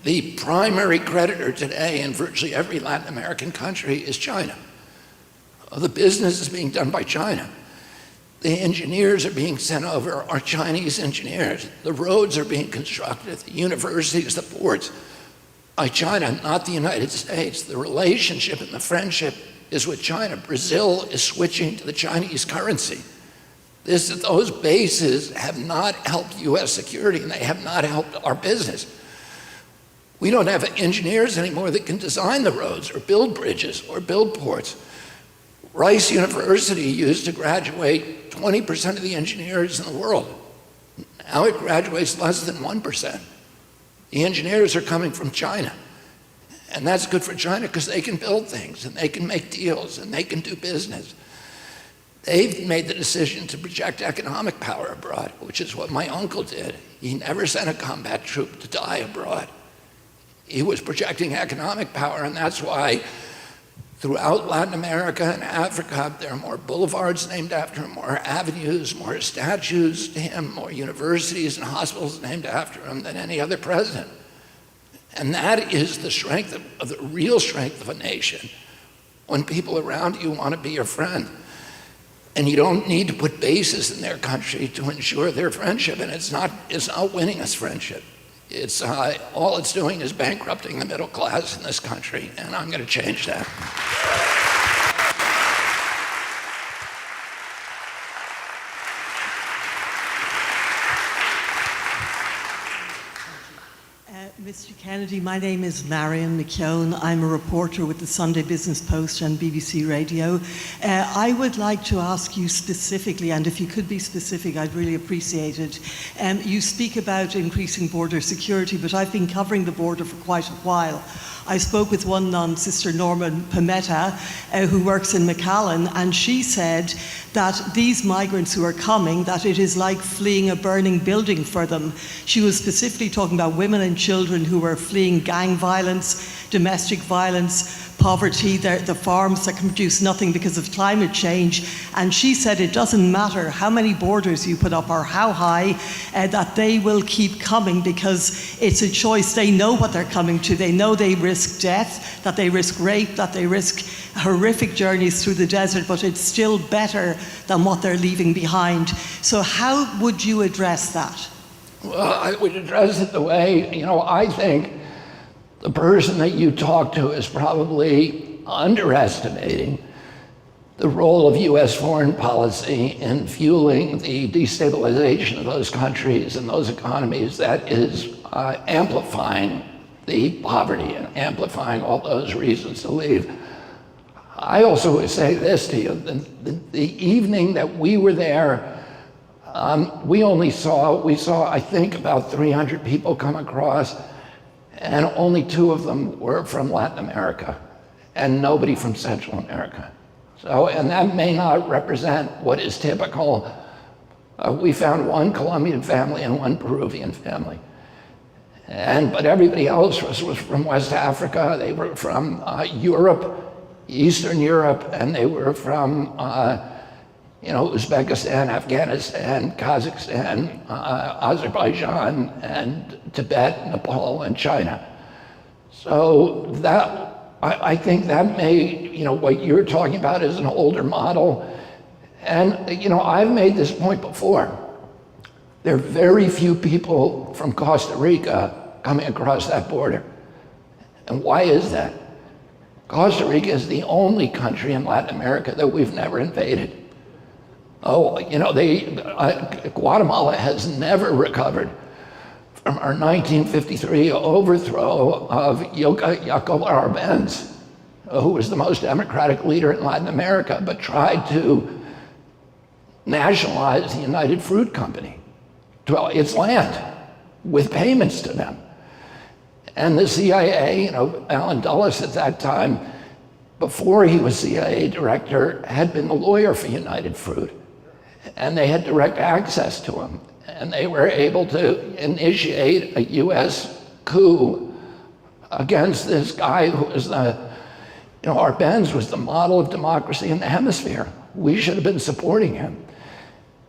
the primary creditor today in virtually every Latin American country is China. The business is being done by China. The engineers are being sent over are Chinese engineers. The roads are being constructed, the universities, the ports, by China, not the United States. The relationship and the friendship is with China. Brazil is switching to the Chinese currency. Those bases have not helped U.S. security, and they have not helped our business. We don't have engineers anymore that can design the roads or build bridges or build ports. Rice University used to graduate 20% of the engineers in the world. Now it graduates less than 1%. The engineers are coming from China. And that's good for China because they can build things and they can make deals and they can do business. They've made the decision to project economic power abroad, which is what my uncle did. He never sent a combat troop to die abroad. He was projecting economic power, and that's why throughout Latin America and Africa, there are more boulevards named after him, more avenues, more statues to him, more universities and hospitals named after him than any other president. And that is the strength of the real strength of a nation, when people around you want to be your friend. And you don't need to put bases in their country to ensure their friendship, and it's not winning us friendship. It's all it's doing is bankrupting the middle class in this country, and I'm going to change that. Mr. Kennedy, my name is Marion McKeown. I'm a reporter with the Sunday Business Post and BBC Radio. I would like to ask you specifically, and if you could be specific, I'd really appreciate it. You speak about increasing border security, but I've been covering the border for quite a while. I spoke with one nun, Sister Norman Pimetta, who works in McAllen, and she said that these migrants who are coming, that it is like fleeing a burning building for them. She was specifically talking about women and children who were fleeing gang violence, domestic violence, poverty, the farms that can produce nothing because of climate change. And she said it doesn't matter how many borders you put up or how high, that they will keep coming because it's a choice. They know what they're coming to. They know they risk death, that they risk rape, that they risk horrific journeys through the desert, but it's still better than what they're leaving behind. So how would you address that? Well, I would address it the way, I think the person that you talk to is probably underestimating the role of U.S. foreign policy in fueling the destabilization of those countries and those economies that is amplifying the poverty and amplifying all those reasons to leave. I also would say this to you, the evening that we were there, we saw, I think, about 300 people come across, and only 2 of them were from Latin America, and nobody from Central America. So, and that may not represent what is typical. We found 1 Colombian family and 1 Peruvian family. But everybody else was from West Africa. They were from Europe, Eastern Europe, and they were from Uzbekistan, Afghanistan, Kazakhstan, Azerbaijan, and Tibet, Nepal, and China. So that, I think that may, what you're talking about is an older model. And, I've made this point before. There are very few people from Costa Rica coming across that border. And why is that? Costa Rica is the only country in Latin America that we've never invaded. Guatemala has never recovered from our 1953 overthrow of Jacob Arbenz, who was the most democratic leader in Latin America, but tried to nationalize the United Fruit Company, its land, with payments to them. And the CIA, you know, Alan Dulles at that time, before he was CIA director, had been the lawyer for United Fruit. And they had direct access to him. And they were able to initiate a US coup against this guy who was Arbenz was the model of democracy in the hemisphere. We should have been supporting him.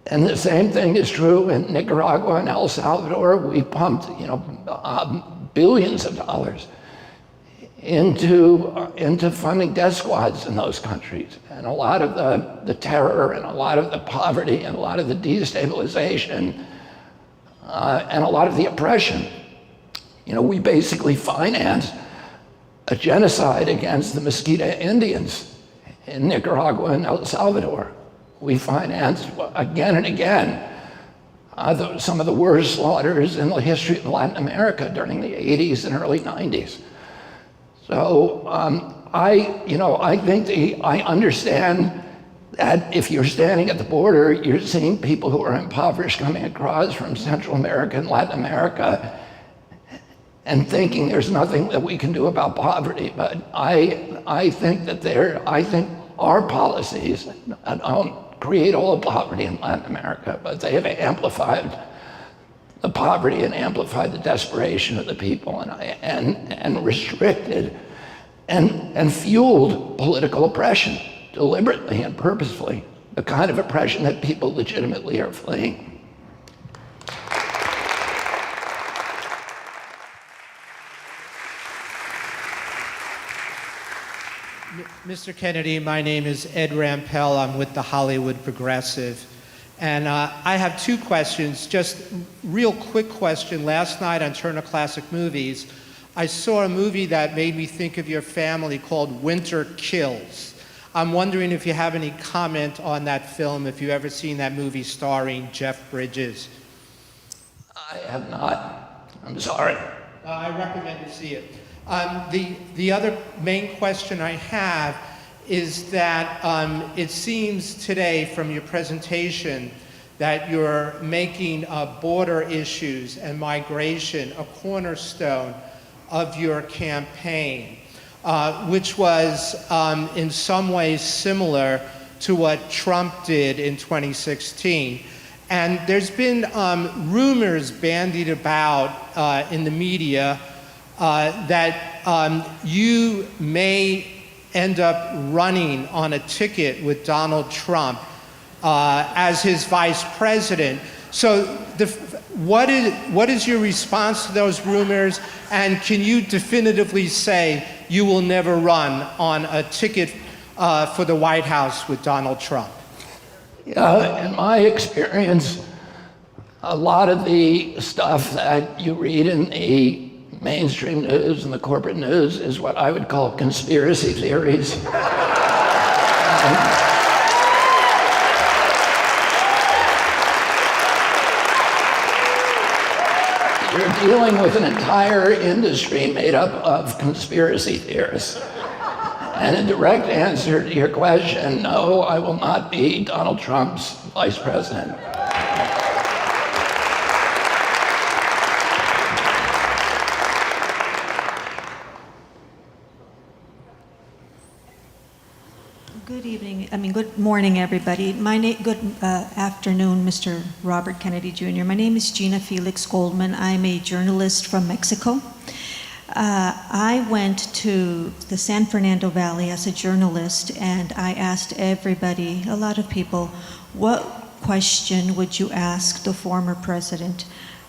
And the same thing is true in Nicaragua and El Salvador. We pumped, billions of dollars into funding death squads in those countries. And a lot of the terror and a lot of the poverty and a lot of the destabilization and a lot of the oppression. We basically financed a genocide against the Mosquito Indians in Nicaragua and El Salvador. We financed again and again some of the worst slaughters in the history of Latin America during the 80s and early 90s. So I think I understand that if you're standing at the border, you're seeing people who are impoverished coming across from Central America and Latin America and thinking there's nothing that we can do about poverty. But I think our policies don't create all the poverty in Latin America, but they have amplified the poverty and amplified the desperation of the people and restricted and fueled political oppression deliberately and purposefully, the kind of oppression that people legitimately are fleeing. Mr. Kennedy, my name is Ed Rampel. I'm with the Hollywood Progressive. And I have two questions. Just real quick question. Last night on Turner Classic Movies, I saw a movie that made me think of your family called Winter Kills. I'm wondering if you have any comment on that film, if you've ever seen that movie starring Jeff Bridges. I have not. I'm sorry. I recommend you see it. The other main question I have is that it seems today from your presentation that you're making border issues and migration a cornerstone of your campaign, which was in some ways similar to what Trump did in 2016. And there's been rumors bandied about in the media that you may end up running on a ticket with Donald Trump as his vice president. So what is your response to those rumors? And can you definitively say you will never run on a ticket for the White House with Donald Trump? Yeah, in my experience, a lot of the stuff that you read in the mainstream news and the corporate news is what I would call conspiracy theories. You're dealing with an entire industry made up of conspiracy theorists. And in direct answer to your question, no, I will not be Donald Trump's vice president. Good morning, everybody. Good afternoon, Mr. Robert Kennedy Jr. My name is Gina Felix Goldman. I'm a journalist from Mexico. I went to the San Fernando Valley as a journalist, and I asked everybody, a lot of people, what question would you ask the former president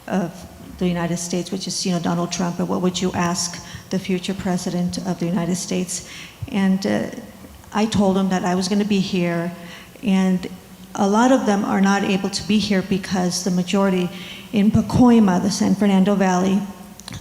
of the United States, which is Donald Trump, and what would you ask the future president of the United States? And I told them that I was going to be here, and a lot of them are not able to be here because the majority in Pacoima, the San Fernando Valley,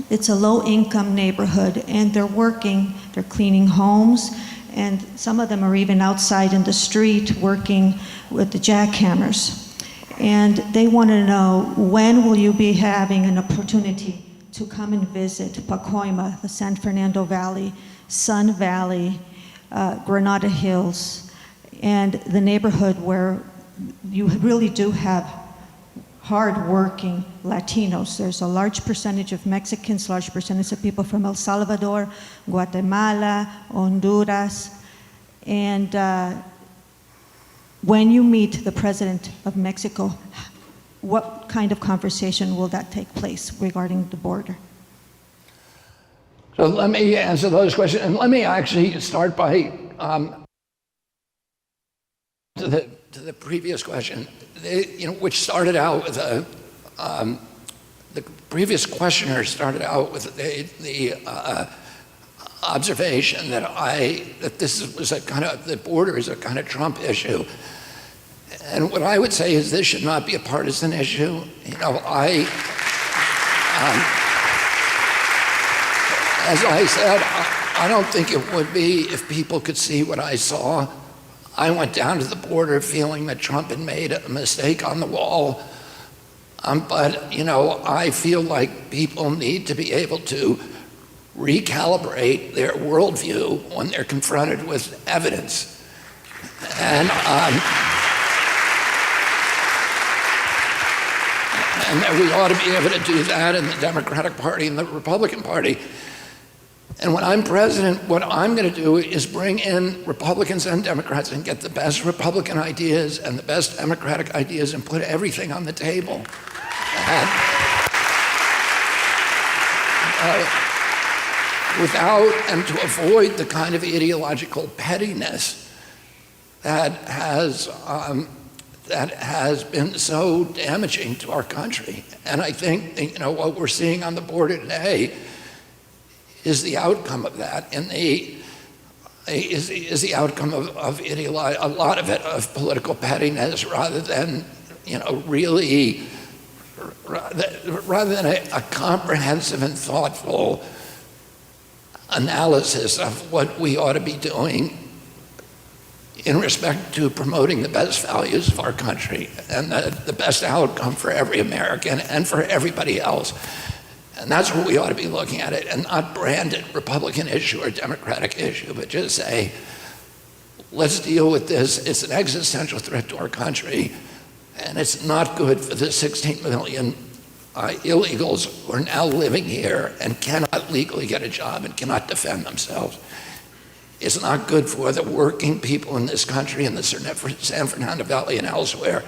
it's a low-income neighborhood, and they're working, they're cleaning homes, and some of them are even outside in the street working with the jackhammers. And they want to know, when will you be having an opportunity to come and visit Pacoima, the San Fernando Valley, Sun Valley, Granada Hills, and the neighborhood where you really do have hardworking Latinos. There's a large percentage of Mexicans, large percentage of people from El Salvador, Guatemala, Honduras. And when you meet the president of Mexico, what kind of conversation will that take place regarding the border? So let me answer those questions, and let me actually start by to the previous question, which started out with the previous questioner started out with the observation that this was a kind of, the border is a kind of Trump issue. And what I would say is this should not be a partisan issue. As I said, I don't think it would be if people could see what I saw. I went down to the border feeling that Trump had made a mistake on the wall. But I feel like people need to be able to recalibrate their worldview when they're confronted with evidence. And that we ought to be able to do that in the Democratic Party and the Republican Party. And when I'm president, what I'm going to do is bring in Republicans and Democrats and get the best Republican ideas and the best Democratic ideas and put everything on the table. And to avoid the kind of ideological pettiness that has been so damaging to our country. And I think what we're seeing on the border today is the outcome of that, and is the outcome of a lot of it of political pettiness, rather than really rather than a comprehensive and thoughtful analysis of what we ought to be doing in respect to promoting the best values of our country and the best outcome for every American and for everybody else. And that's what we ought to be looking at it, and not brand it Republican issue or Democratic issue, but just say, let's deal with this. It's an existential threat to our country, and it's not good for the 16 million illegals who are now living here and cannot legally get a job and cannot defend themselves. It's not good for the working people in this country, in the San Fernando Valley and elsewhere,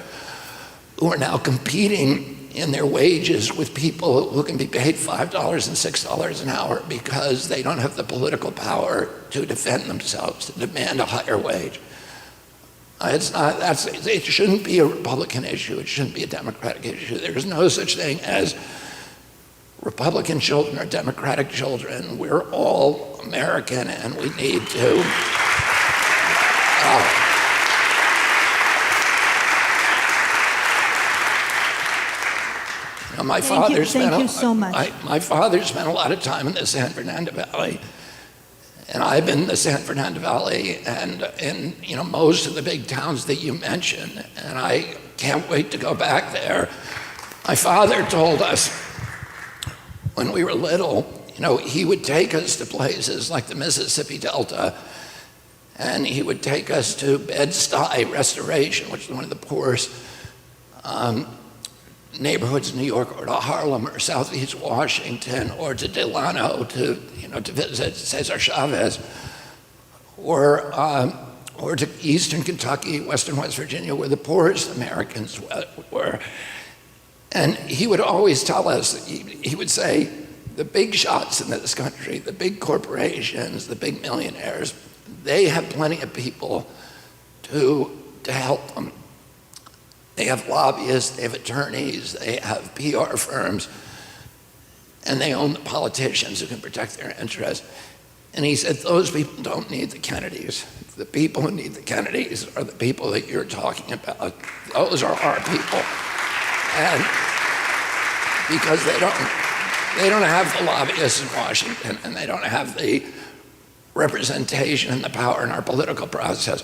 who are now competing in their wages with people who can be paid $5 and $6 an hour because they don't have the political power to defend themselves, to demand a higher wage. It shouldn't be a Republican issue. It shouldn't be a Democratic issue. There's no such thing as Republican children or Democratic children. We're all American, and we need to my father spent a lot of time in the San Fernando Valley, and I've been in the San Fernando Valley and in most of the big towns that you mentioned, and I can't wait to go back there. My father told us when we were little, he would take us to places like the Mississippi Delta, and he would take us to Bed-Stuy Restoration, which is one of the poorest neighborhoods in New York, or to Harlem or Southeast Washington, or to Delano to visit Cesar Chavez, or to Eastern Kentucky, Western West Virginia, where the poorest Americans were. And he would always tell us, he would say, the big shots in this country, the big corporations, the big millionaires, they have plenty of people to help them. They have lobbyists, they have attorneys, they have PR firms, and they own the politicians who can protect their interests. And he said, those people don't need the Kennedys. The people who need the Kennedys are the people that you're talking about. Those are our people. And because they don't have the lobbyists in Washington, and they don't have the representation and the power in our political process.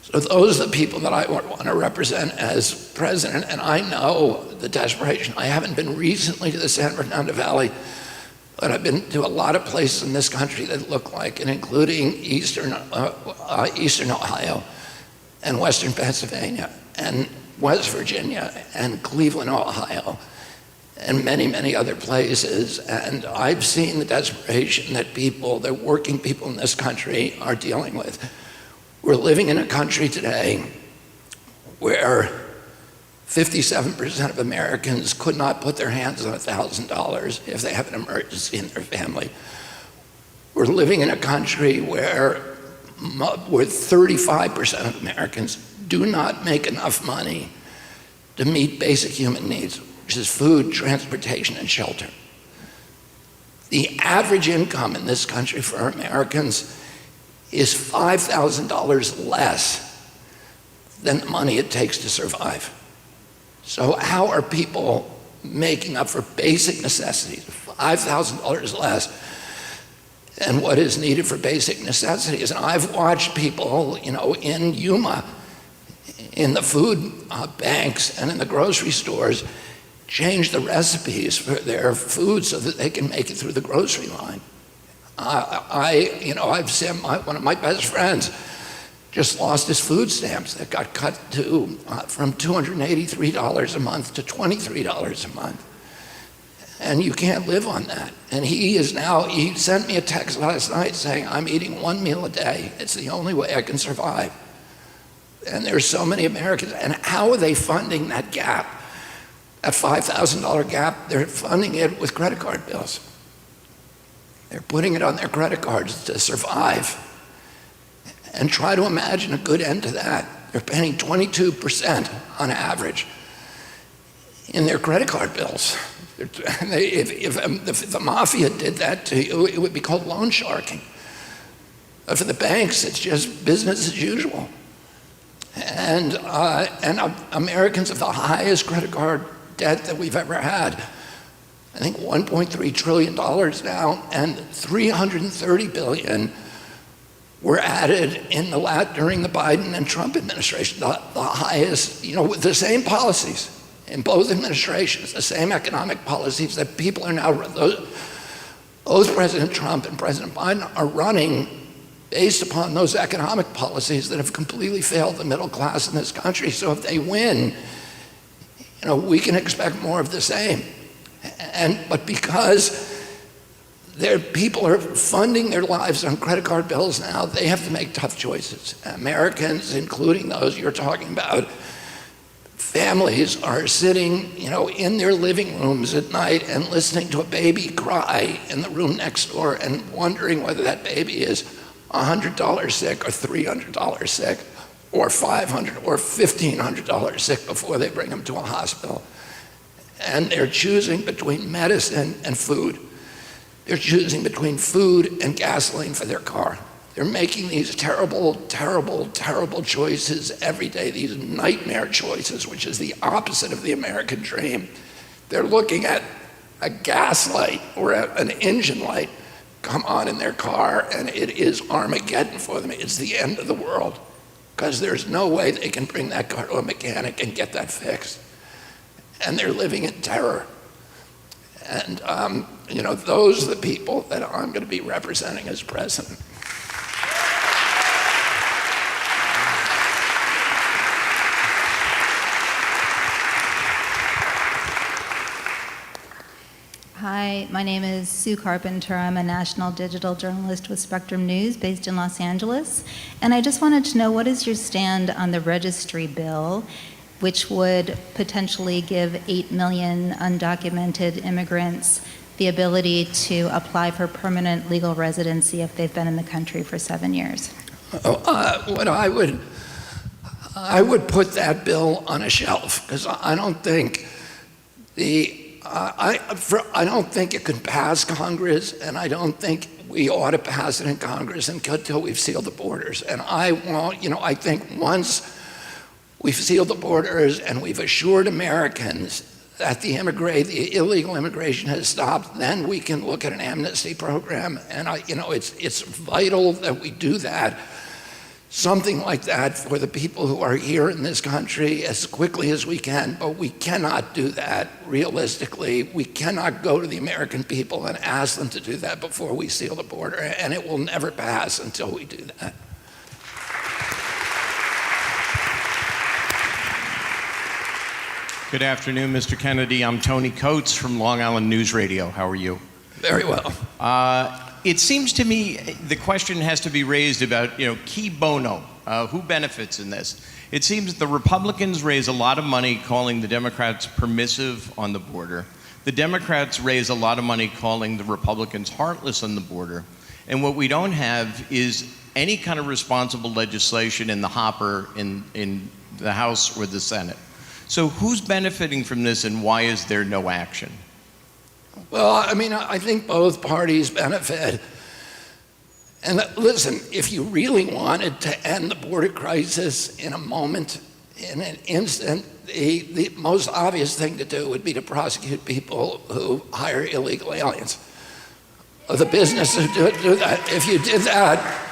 So those are the people that I want to represent as president, and I know the desperation. I haven't been recently to the San Fernando Valley, but I've been to a lot of places in this country that look like it, including Eastern Ohio and Western Pennsylvania. And West Virginia and Cleveland, Ohio, and many, many other places. And I've seen the desperation that working people in this country are dealing with. We're living in a country today where 57% of Americans could not put their hands on $1,000 if they have an emergency in their family. We're living in a country where 35% of Americans do not make enough money to meet basic human needs, which is food, transportation, and shelter. The average income in this country for Americans is $5,000 less than the money it takes to survive. So how are people making up for basic necessities, $5,000 less than what is needed for basic necessities? And I've watched people, in Yuma, in the food banks and in the grocery stores, change the recipes for their food so that they can make it through the grocery line. I've seen one of my best friends just lost his food stamps that got cut from $283 a month to $23 a month. And you can't live on that. And he sent me a text last night saying, I'm eating one meal a day. It's the only way I can survive. And there's so many Americans. And how are they funding that gap? That $5,000 gap, they're funding it with credit card bills. They're putting it on their credit cards to survive. And try to imagine a good end to that. They're paying 22% on average in their credit card bills. If the mafia did that to you, it would be called loan sharking. But for the banks, it's just business as usual. And Americans have the highest credit card debt that we've ever had. I think $1.3 trillion now, and $330 billion were added during the Biden and Trump administration, the highest, with the same policies in both administrations, the same economic policies that people are now, both President Trump and President Biden are running based upon those economic policies that have completely failed the middle class in this country. So if they win, we can expect more of the same. But because people are funding their lives on credit card bills now, they have to make tough choices. Americans, including those you're talking about, families are sitting, in their living rooms at night and listening to a baby cry in the room next door and wondering whether that baby is $100 sick or $300 sick or $500 or $1,500 sick before they bring them to a hospital. And they're choosing between medicine and food. They're choosing between food and gasoline for their car. They're making these terrible, terrible, terrible choices every day, these nightmare choices, which is the opposite of the American dream. They're looking at a gas light or an engine light come on in their car, and it is Armageddon for them. It's the end of the world, because there's no way they can bring that car to a mechanic and get that fixed. And they're living in terror. And, those are the people that I'm going to be representing as president. Hi, my name is Sue Carpenter. I'm a national digital journalist with Spectrum News based in Los Angeles. And I just wanted to know, what is your stand on the registry bill, which would potentially give 8 million undocumented immigrants the ability to apply for permanent legal residency if they've been in the country for 7 years? I would put that bill on a shelf, because I don't think I don't think it could pass Congress, and I don't think we ought to pass it in Congress until we've sealed the borders. And I think once we've sealed the borders and we've assured Americans that the illegal immigration has stopped, then we can look at an amnesty program. And it's vital that we do that, something like that, for the people who are here in this country as quickly as we can. But we cannot do that realistically. We cannot go to the American people and ask them to do that before we seal the border, and it will never pass until we do that. Good afternoon, Mr. Kennedy. I'm Tony Coates from Long Island News Radio. How are you? Very well. It seems to me the question has to be raised about, key bono, who benefits in this? It seems that the Republicans raise a lot of money calling the Democrats permissive on the border. The Democrats raise a lot of money calling the Republicans heartless on the border. And what we don't have is any kind of responsible legislation in the hopper in the House or the Senate. So who's benefiting from this and why is there no action? Well, I think both parties benefit. And listen, if you really wanted to end the border crisis in a moment, in an instant, the most obvious thing to do would be to prosecute people who hire illegal aliens. The businesses do that. If you did that,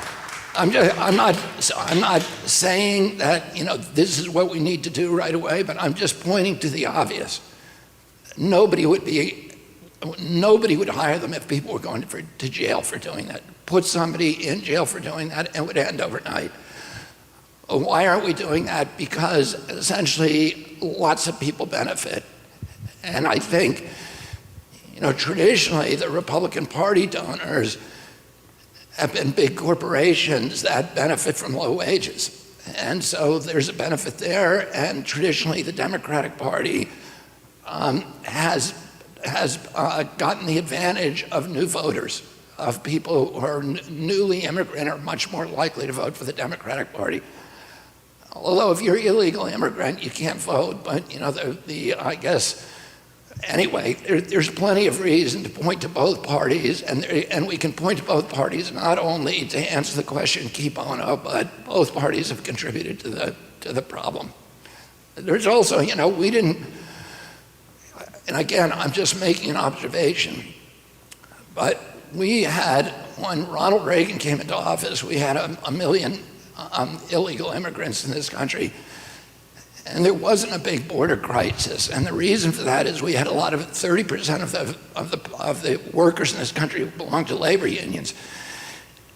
I'm not saying that this is what we need to do right away, but I'm just pointing to the obvious. Nobody would hire them if people were going to jail for doing that. Put somebody in jail for doing that, and it would end overnight. Why aren't we doing that? Because essentially lots of people benefit. And I think, traditionally the Republican Party donors have been big corporations that benefit from low wages. And so there's a benefit there, and traditionally the Democratic Party has gotten the advantage of new voters, of people who are newly immigrant are much more likely to vote for the Democratic Party. Although if you're an illegal immigrant, you can't vote, but I guess, anyway, there's plenty of reason to point to both parties, and we can point to both parties not only to answer the question, key bono, but both parties have contributed to the problem. There's also, we didn't, and again, I'm just making an observation, but we had, when Ronald Reagan came into office, we had a million illegal immigrants in this country, and there wasn't a big border crisis. And the reason for that is we had 30% of the workers in this country belonged to labor unions,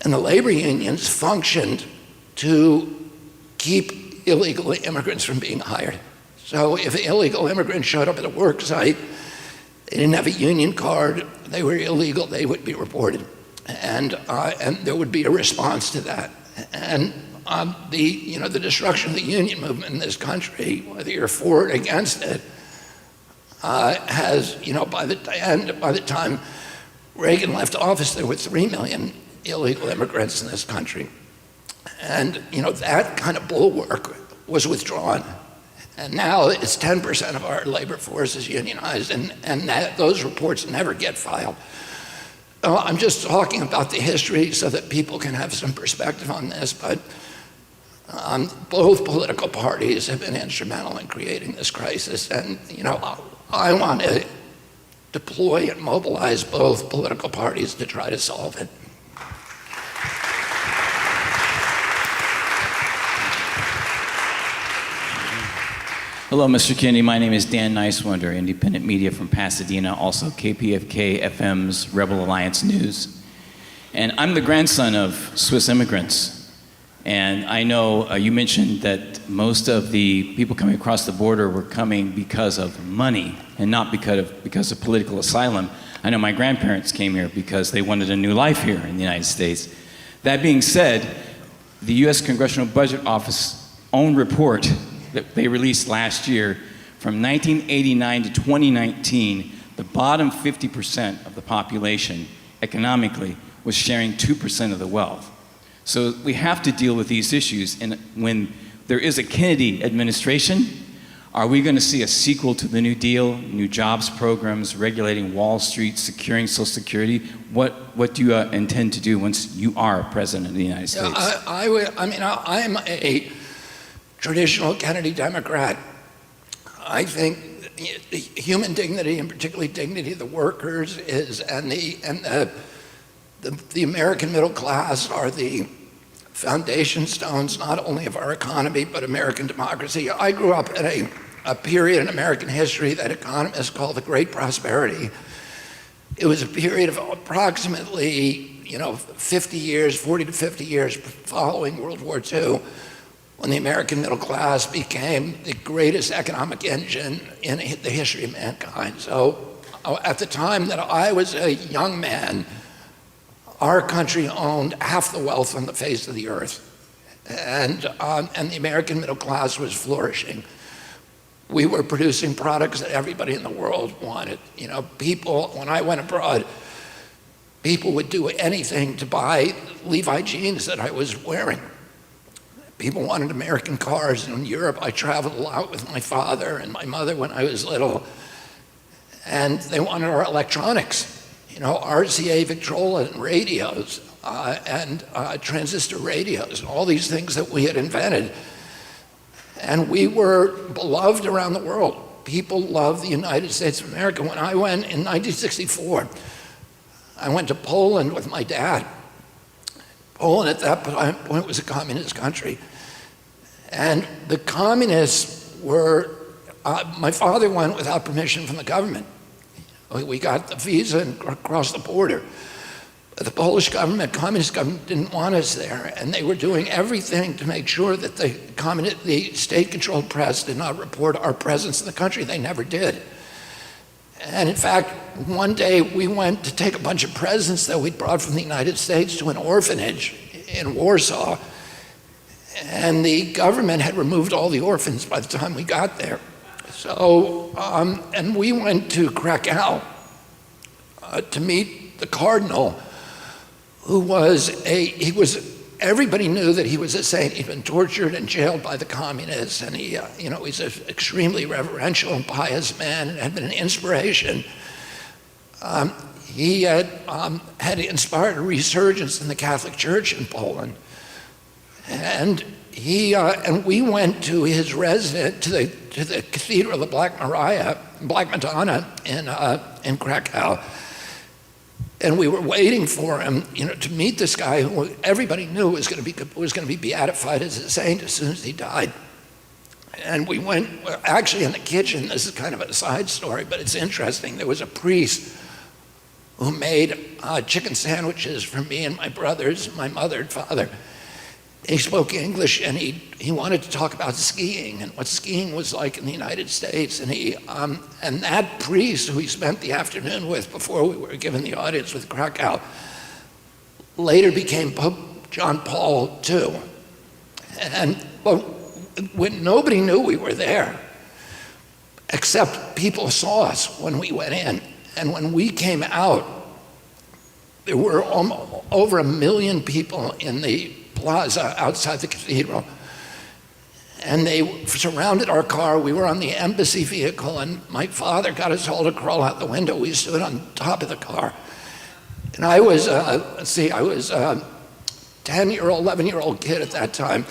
and the labor unions functioned to keep illegal immigrants from being hired. So if an illegal immigrant showed up at a work site, they didn't have a union card, they were illegal, they would be reported, and there would be a response to that. And the destruction of the union movement in this country, whether you're for or against it, has, by the time Reagan left office, there were 3 million illegal immigrants in this country. And, that kind of bulwark was withdrawn. And now it's 10% of our labor force is unionized, and those reports never get filed. I'm just talking about the history so that people can have some perspective on this, but both political parties have been instrumental in creating this crisis, and I want to deploy and mobilize both political parties to try to solve it. Hello, Mr. Kennedy. My name is Dan Nicewonder, independent media from Pasadena, also KPFK FM's Rebel Alliance News. And I'm the grandson of Swiss immigrants. And I know you mentioned that most of the people coming across the border were coming because of money and not because of political asylum. I know my grandparents came here because they wanted a new life here in the United States. That being said, the U.S. Congressional Budget Office's own report that they released last year, from 1989 to 2019, the bottom 50% of the population economically was sharing 2% of the wealth. So we have to deal with these issues. And when there is a Kennedy administration, are we going to see a sequel to the New Deal, new jobs programs, regulating Wall Street, securing Social Security? What do you intend to do once you are president of the United States? I'm a traditional Kennedy Democrat. I think human dignity, and particularly dignity of the workers, and the American middle class are the foundation stones not only of our economy but American democracy. I grew up in a period in American history that economists call the Great Prosperity. It was a period of approximately 40 to 50 years following World War II, when the American middle class became the greatest economic engine in the history of mankind. So at the time that I was a young man, our country owned half the wealth on the face of the earth. And the American middle class was flourishing. We were producing products that everybody in the world wanted. You know, people, when I went abroad, people would do anything to buy Levi jeans that I was wearing. People wanted American cars. In Europe, I traveled a lot with my father and my mother when I was little. And they wanted our electronics, you know, RCA Victrola and radios and transistor radios, and all these things that we had invented. And we were beloved around the world. People loved the United States of America. When I went in 1964, I went to Poland with my dad. Poland at that point was a communist country. And the communists were, my father went without permission from the government. We got the visa and crossed the border. The Polish government, communist government, didn't want us there, and they were doing everything to make sure that the state-controlled press did not report our presence in the country. They never did. And in fact, one day we went to take a bunch of presents that we'd brought from the United States to an orphanage in Warsaw, and the government had removed all the orphans by the time we got there. So, and we went to Krakow to meet the cardinal, who was everybody knew that he was a saint. He'd been tortured and jailed by the communists, and he, he's an extremely reverential and pious man, and had been an inspiration. He had inspired a resurgence in the Catholic Church in Poland, and we went to his residence, to the Cathedral of the Black Madonna in Krakow. And we were waiting for him, to meet this guy who everybody knew was going to be beatified as a saint as soon as he died. And we went, actually in the kitchen, this is kind of a side story, but it's interesting. There was a priest who made chicken sandwiches for me and my brothers, my mother and father. He spoke English, and he wanted to talk about skiing and what skiing was like in the United States. And and that priest who he spent the afternoon with before we were given the audience with Krakow later became Pope John Paul II. And when nobody knew we were there, except people saw us when we went in. And when we came out, there were over 1 million people in the plaza outside the cathedral, and they surrounded our car. We were on the embassy vehicle, and my father got us all to crawl out the window. We stood on top of the car, and I was a 10-year-old, 11-year-old kid at that time,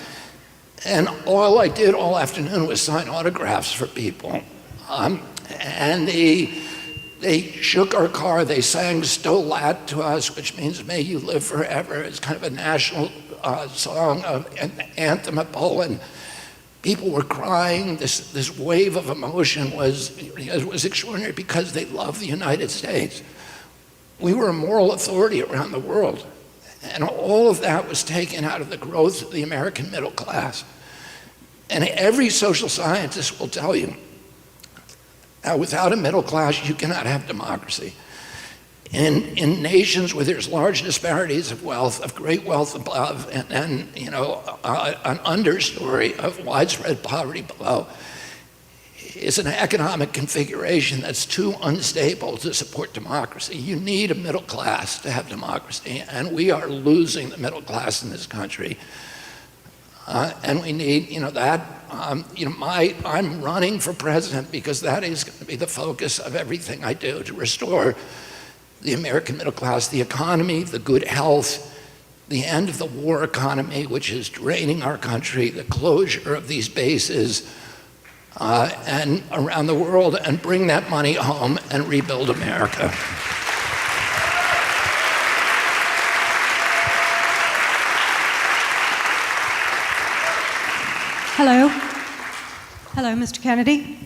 and all I did all afternoon was sign autographs for people, and they shook our car. They sang Sto Lat to us, which means "May you live forever." It's kind of a national song, an anthem of Poland. People were crying. This wave of emotion was extraordinary because they loved the United States. We were a moral authority around the world, and all of that was taken out of the growth of the American middle class. And every social scientist will tell you that without a middle class, you cannot have democracy. In nations where there's large disparities of wealth, of great wealth above, and an understory of widespread poverty below, is an economic configuration that's too unstable to support democracy. You need a middle class to have democracy, and we are losing the middle class in this country. And we need, I'm running for president because that is going to be the focus of everything I do, to restore the American middle class, the economy, the good health, the end of the war economy, which is draining our country, the closure of these bases and around the world, and bring that money home and rebuild America. Hello. Hello, Mr. Kennedy.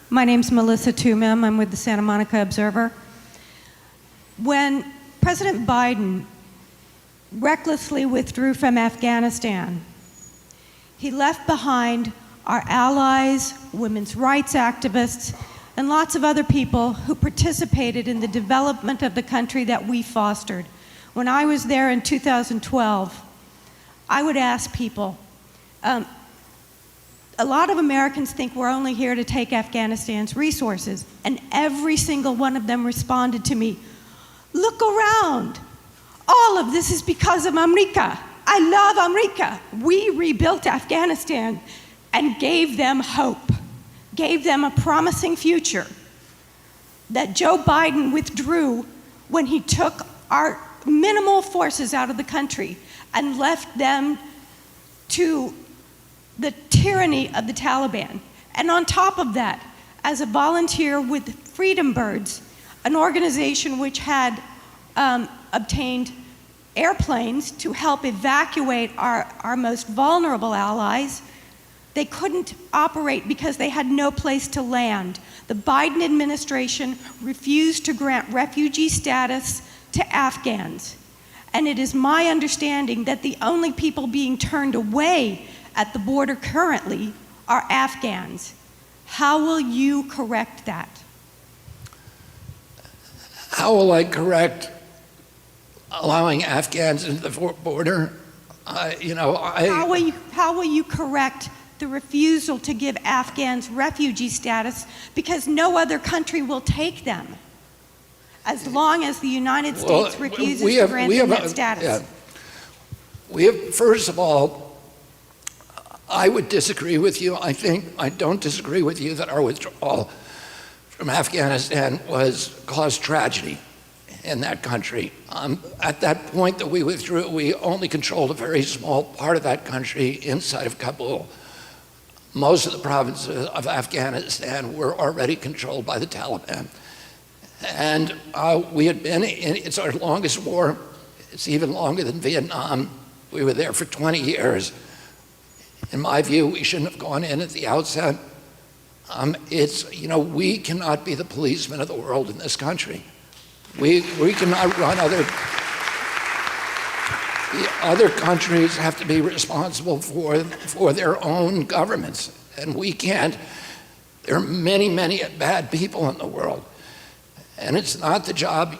My name's Melissa Tumim. I'm with the Santa Monica Observer. When President Biden recklessly withdrew from Afghanistan, He left behind our allies, women's rights activists, and lots of other people who participated in the development of the country that we fostered. When I was there in 2012, I would ask people, a lot of Americans think we're only here to take Afghanistan's resources, and every single one of them responded to me, look around. All of this is because of America. I love America. We rebuilt Afghanistan and gave them hope, gave them a promising future that Joe Biden withdrew when he took our minimal forces out of the country and left them to the tyranny of the Taliban. And on top of that, as a volunteer with Freedom Birds, an organization which had obtained airplanes to help evacuate our most vulnerable allies, they couldn't operate because they had no place to land. The Biden administration refused to grant refugee status to Afghans. And it is my understanding that the only people being turned away at the border currently are Afghans. How will you correct that? How will I correct allowing Afghans into the border? How will you correct the refusal to give Afghans refugee status because no other country will take them as long as the United States refuses to grant them that status? First of all, I would disagree with you. I don't disagree with you that our withdrawal from Afghanistan caused tragedy in that country. At that point that we withdrew, we only controlled a very small part of that country inside of Kabul. Most of the provinces of Afghanistan were already controlled by the Taliban. And we had been it's our longest war. It's even longer than Vietnam. We were there for 20 years. In my view, we shouldn't have gone in at the outset. We cannot be the policemen of the world in this country. We cannot run the other countries have to be responsible for their own governments, and we can't. There are many, many bad people in the world, and it's not the job.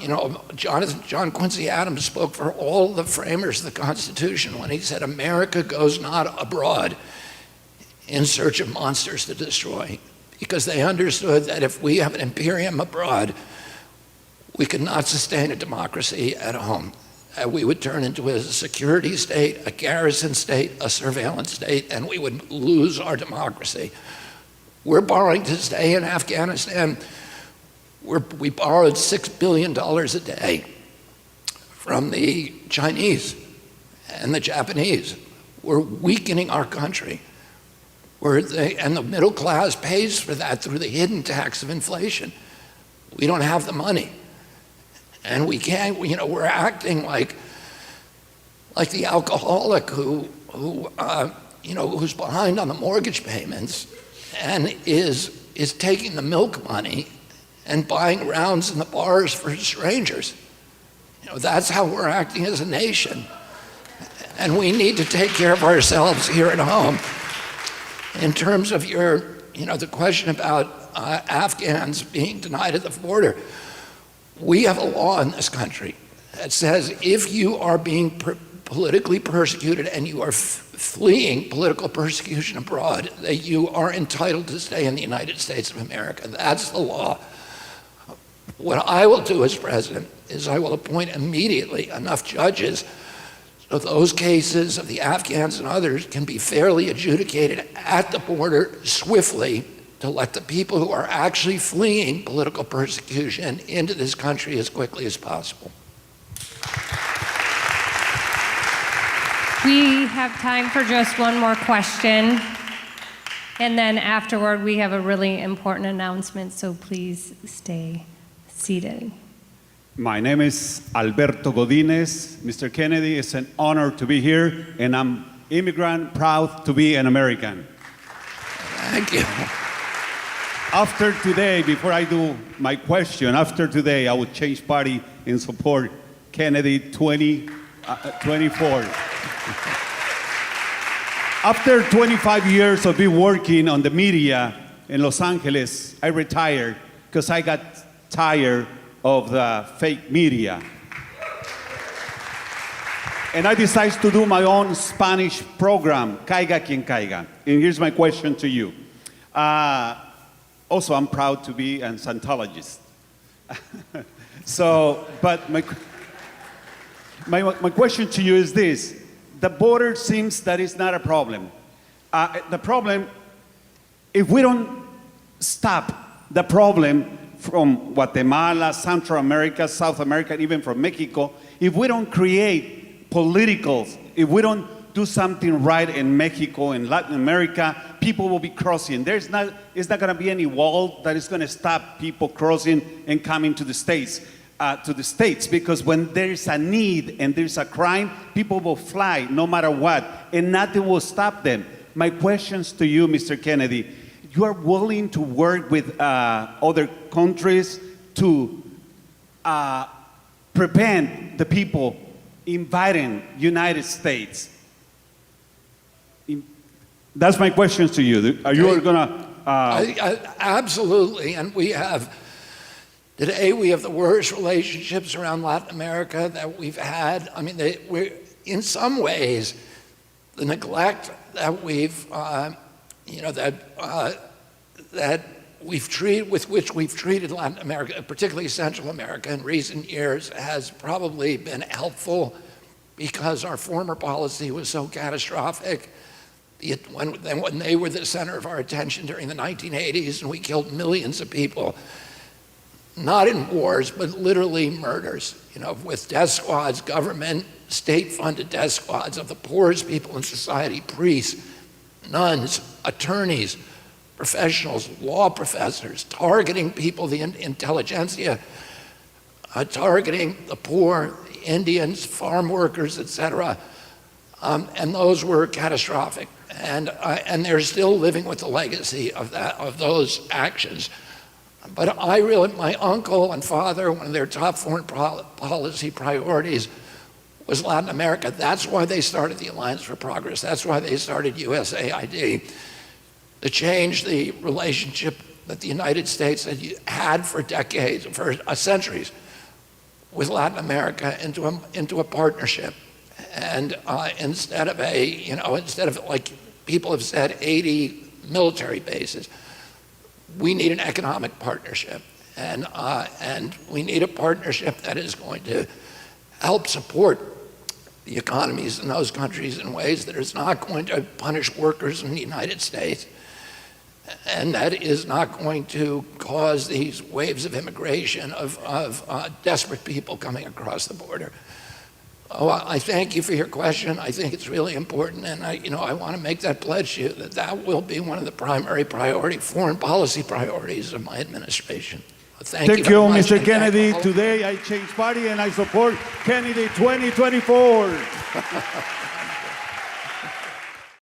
John Quincy Adams spoke for all the framers of the Constitution when he said, "America goes not abroad in search of monsters to destroy," because they understood that if we have an imperium abroad, we could not sustain a democracy at home. We would turn into a security state, a garrison state, a surveillance state, and we would lose our democracy. We're borrowing to stay in Afghanistan. We borrowed $6 billion a day from the Chinese and the Japanese. We're weakening our country. And the middle class pays for that through the hidden tax of inflation. We don't have the money. And we can't, we're acting like the alcoholic who's behind on the mortgage payments and is taking the milk money and buying rounds in the bars for strangers. That's how we're acting as a nation. And we need to take care of ourselves here at home. In terms of the question about Afghans being denied at the border, we have a law in this country that says if you are being politically persecuted and you are fleeing political persecution abroad, that you are entitled to stay in the United States of America. That's the law. What I will do as president is I will appoint immediately enough judges so those cases of the Afghans and others can be fairly adjudicated at the border swiftly to let the people who are actually fleeing political persecution into this country as quickly as possible. We have time for just one more question. And then afterward, we have a really important announcement, so please stay seated. My name is Alberto Godinez. Mr. Kennedy, it's an honor to be here, and I'm immigrant, proud to be an American. Thank you. After today, before I do my question, after today, I will change party and support Kennedy 2024. After 25 years of being working on the media in Los Angeles, I retired because I got tired of the fake media. And I decided to do my own Spanish program, Caiga Quien Caiga. And here's my question to you. Also, I'm proud to be an Scientologist. So, but my question to you is this. The border seems that it's not a problem. The problem, if we don't stop the problem from Guatemala, Central America, South America, and even from Mexico, if we don't create politicals, if we don't do something right in Mexico and Latin America, people will be crossing. It's not going to be any wall that is going to stop people crossing and coming to the States. Because when there is a need and there's a crime, people will fly no matter what, and nothing will stop them. My questions to you, Mr. Kennedy, you are willing to work with other countries to prevent the people invading United States? That's my questions to you. Are you going to... Absolutely, and today we have the worst relationships around Latin America that we've had. I mean, in some ways, the neglect that with which we've treated Latin America, particularly Central America in recent years, has probably been helpful because our former policy was so catastrophic. When they were the center of our attention during the 1980s, and we killed millions of people, not in wars, but literally murders, with death squads, government, state-funded death squads of the poorest people in society, priests, nuns, attorneys, professionals, law professors, targeting people, the intelligentsia, targeting the poor, Indians, farm workers, etc. And those were catastrophic. And they're still living with the legacy of those actions. But my uncle and father, one of their top foreign policy priorities was Latin America. That's why they started the Alliance for Progress. That's why they started USAID, to change the relationship that the United States had for decades, for centuries, with Latin America into a partnership. And instead of like people have said, 80 military bases, we need an economic partnership, and we need a partnership that is going to help support the economies in those countries in ways that is not going to punish workers in the United States, and that is not going to cause these waves of immigration of desperate people coming across the border. I thank you for your question. I think it's really important, and I want to make that pledge to you that will be one of the primary foreign policy priorities of my administration. Thank you very much. Mr. Kennedy. Today I changed party and I support Kennedy 2024.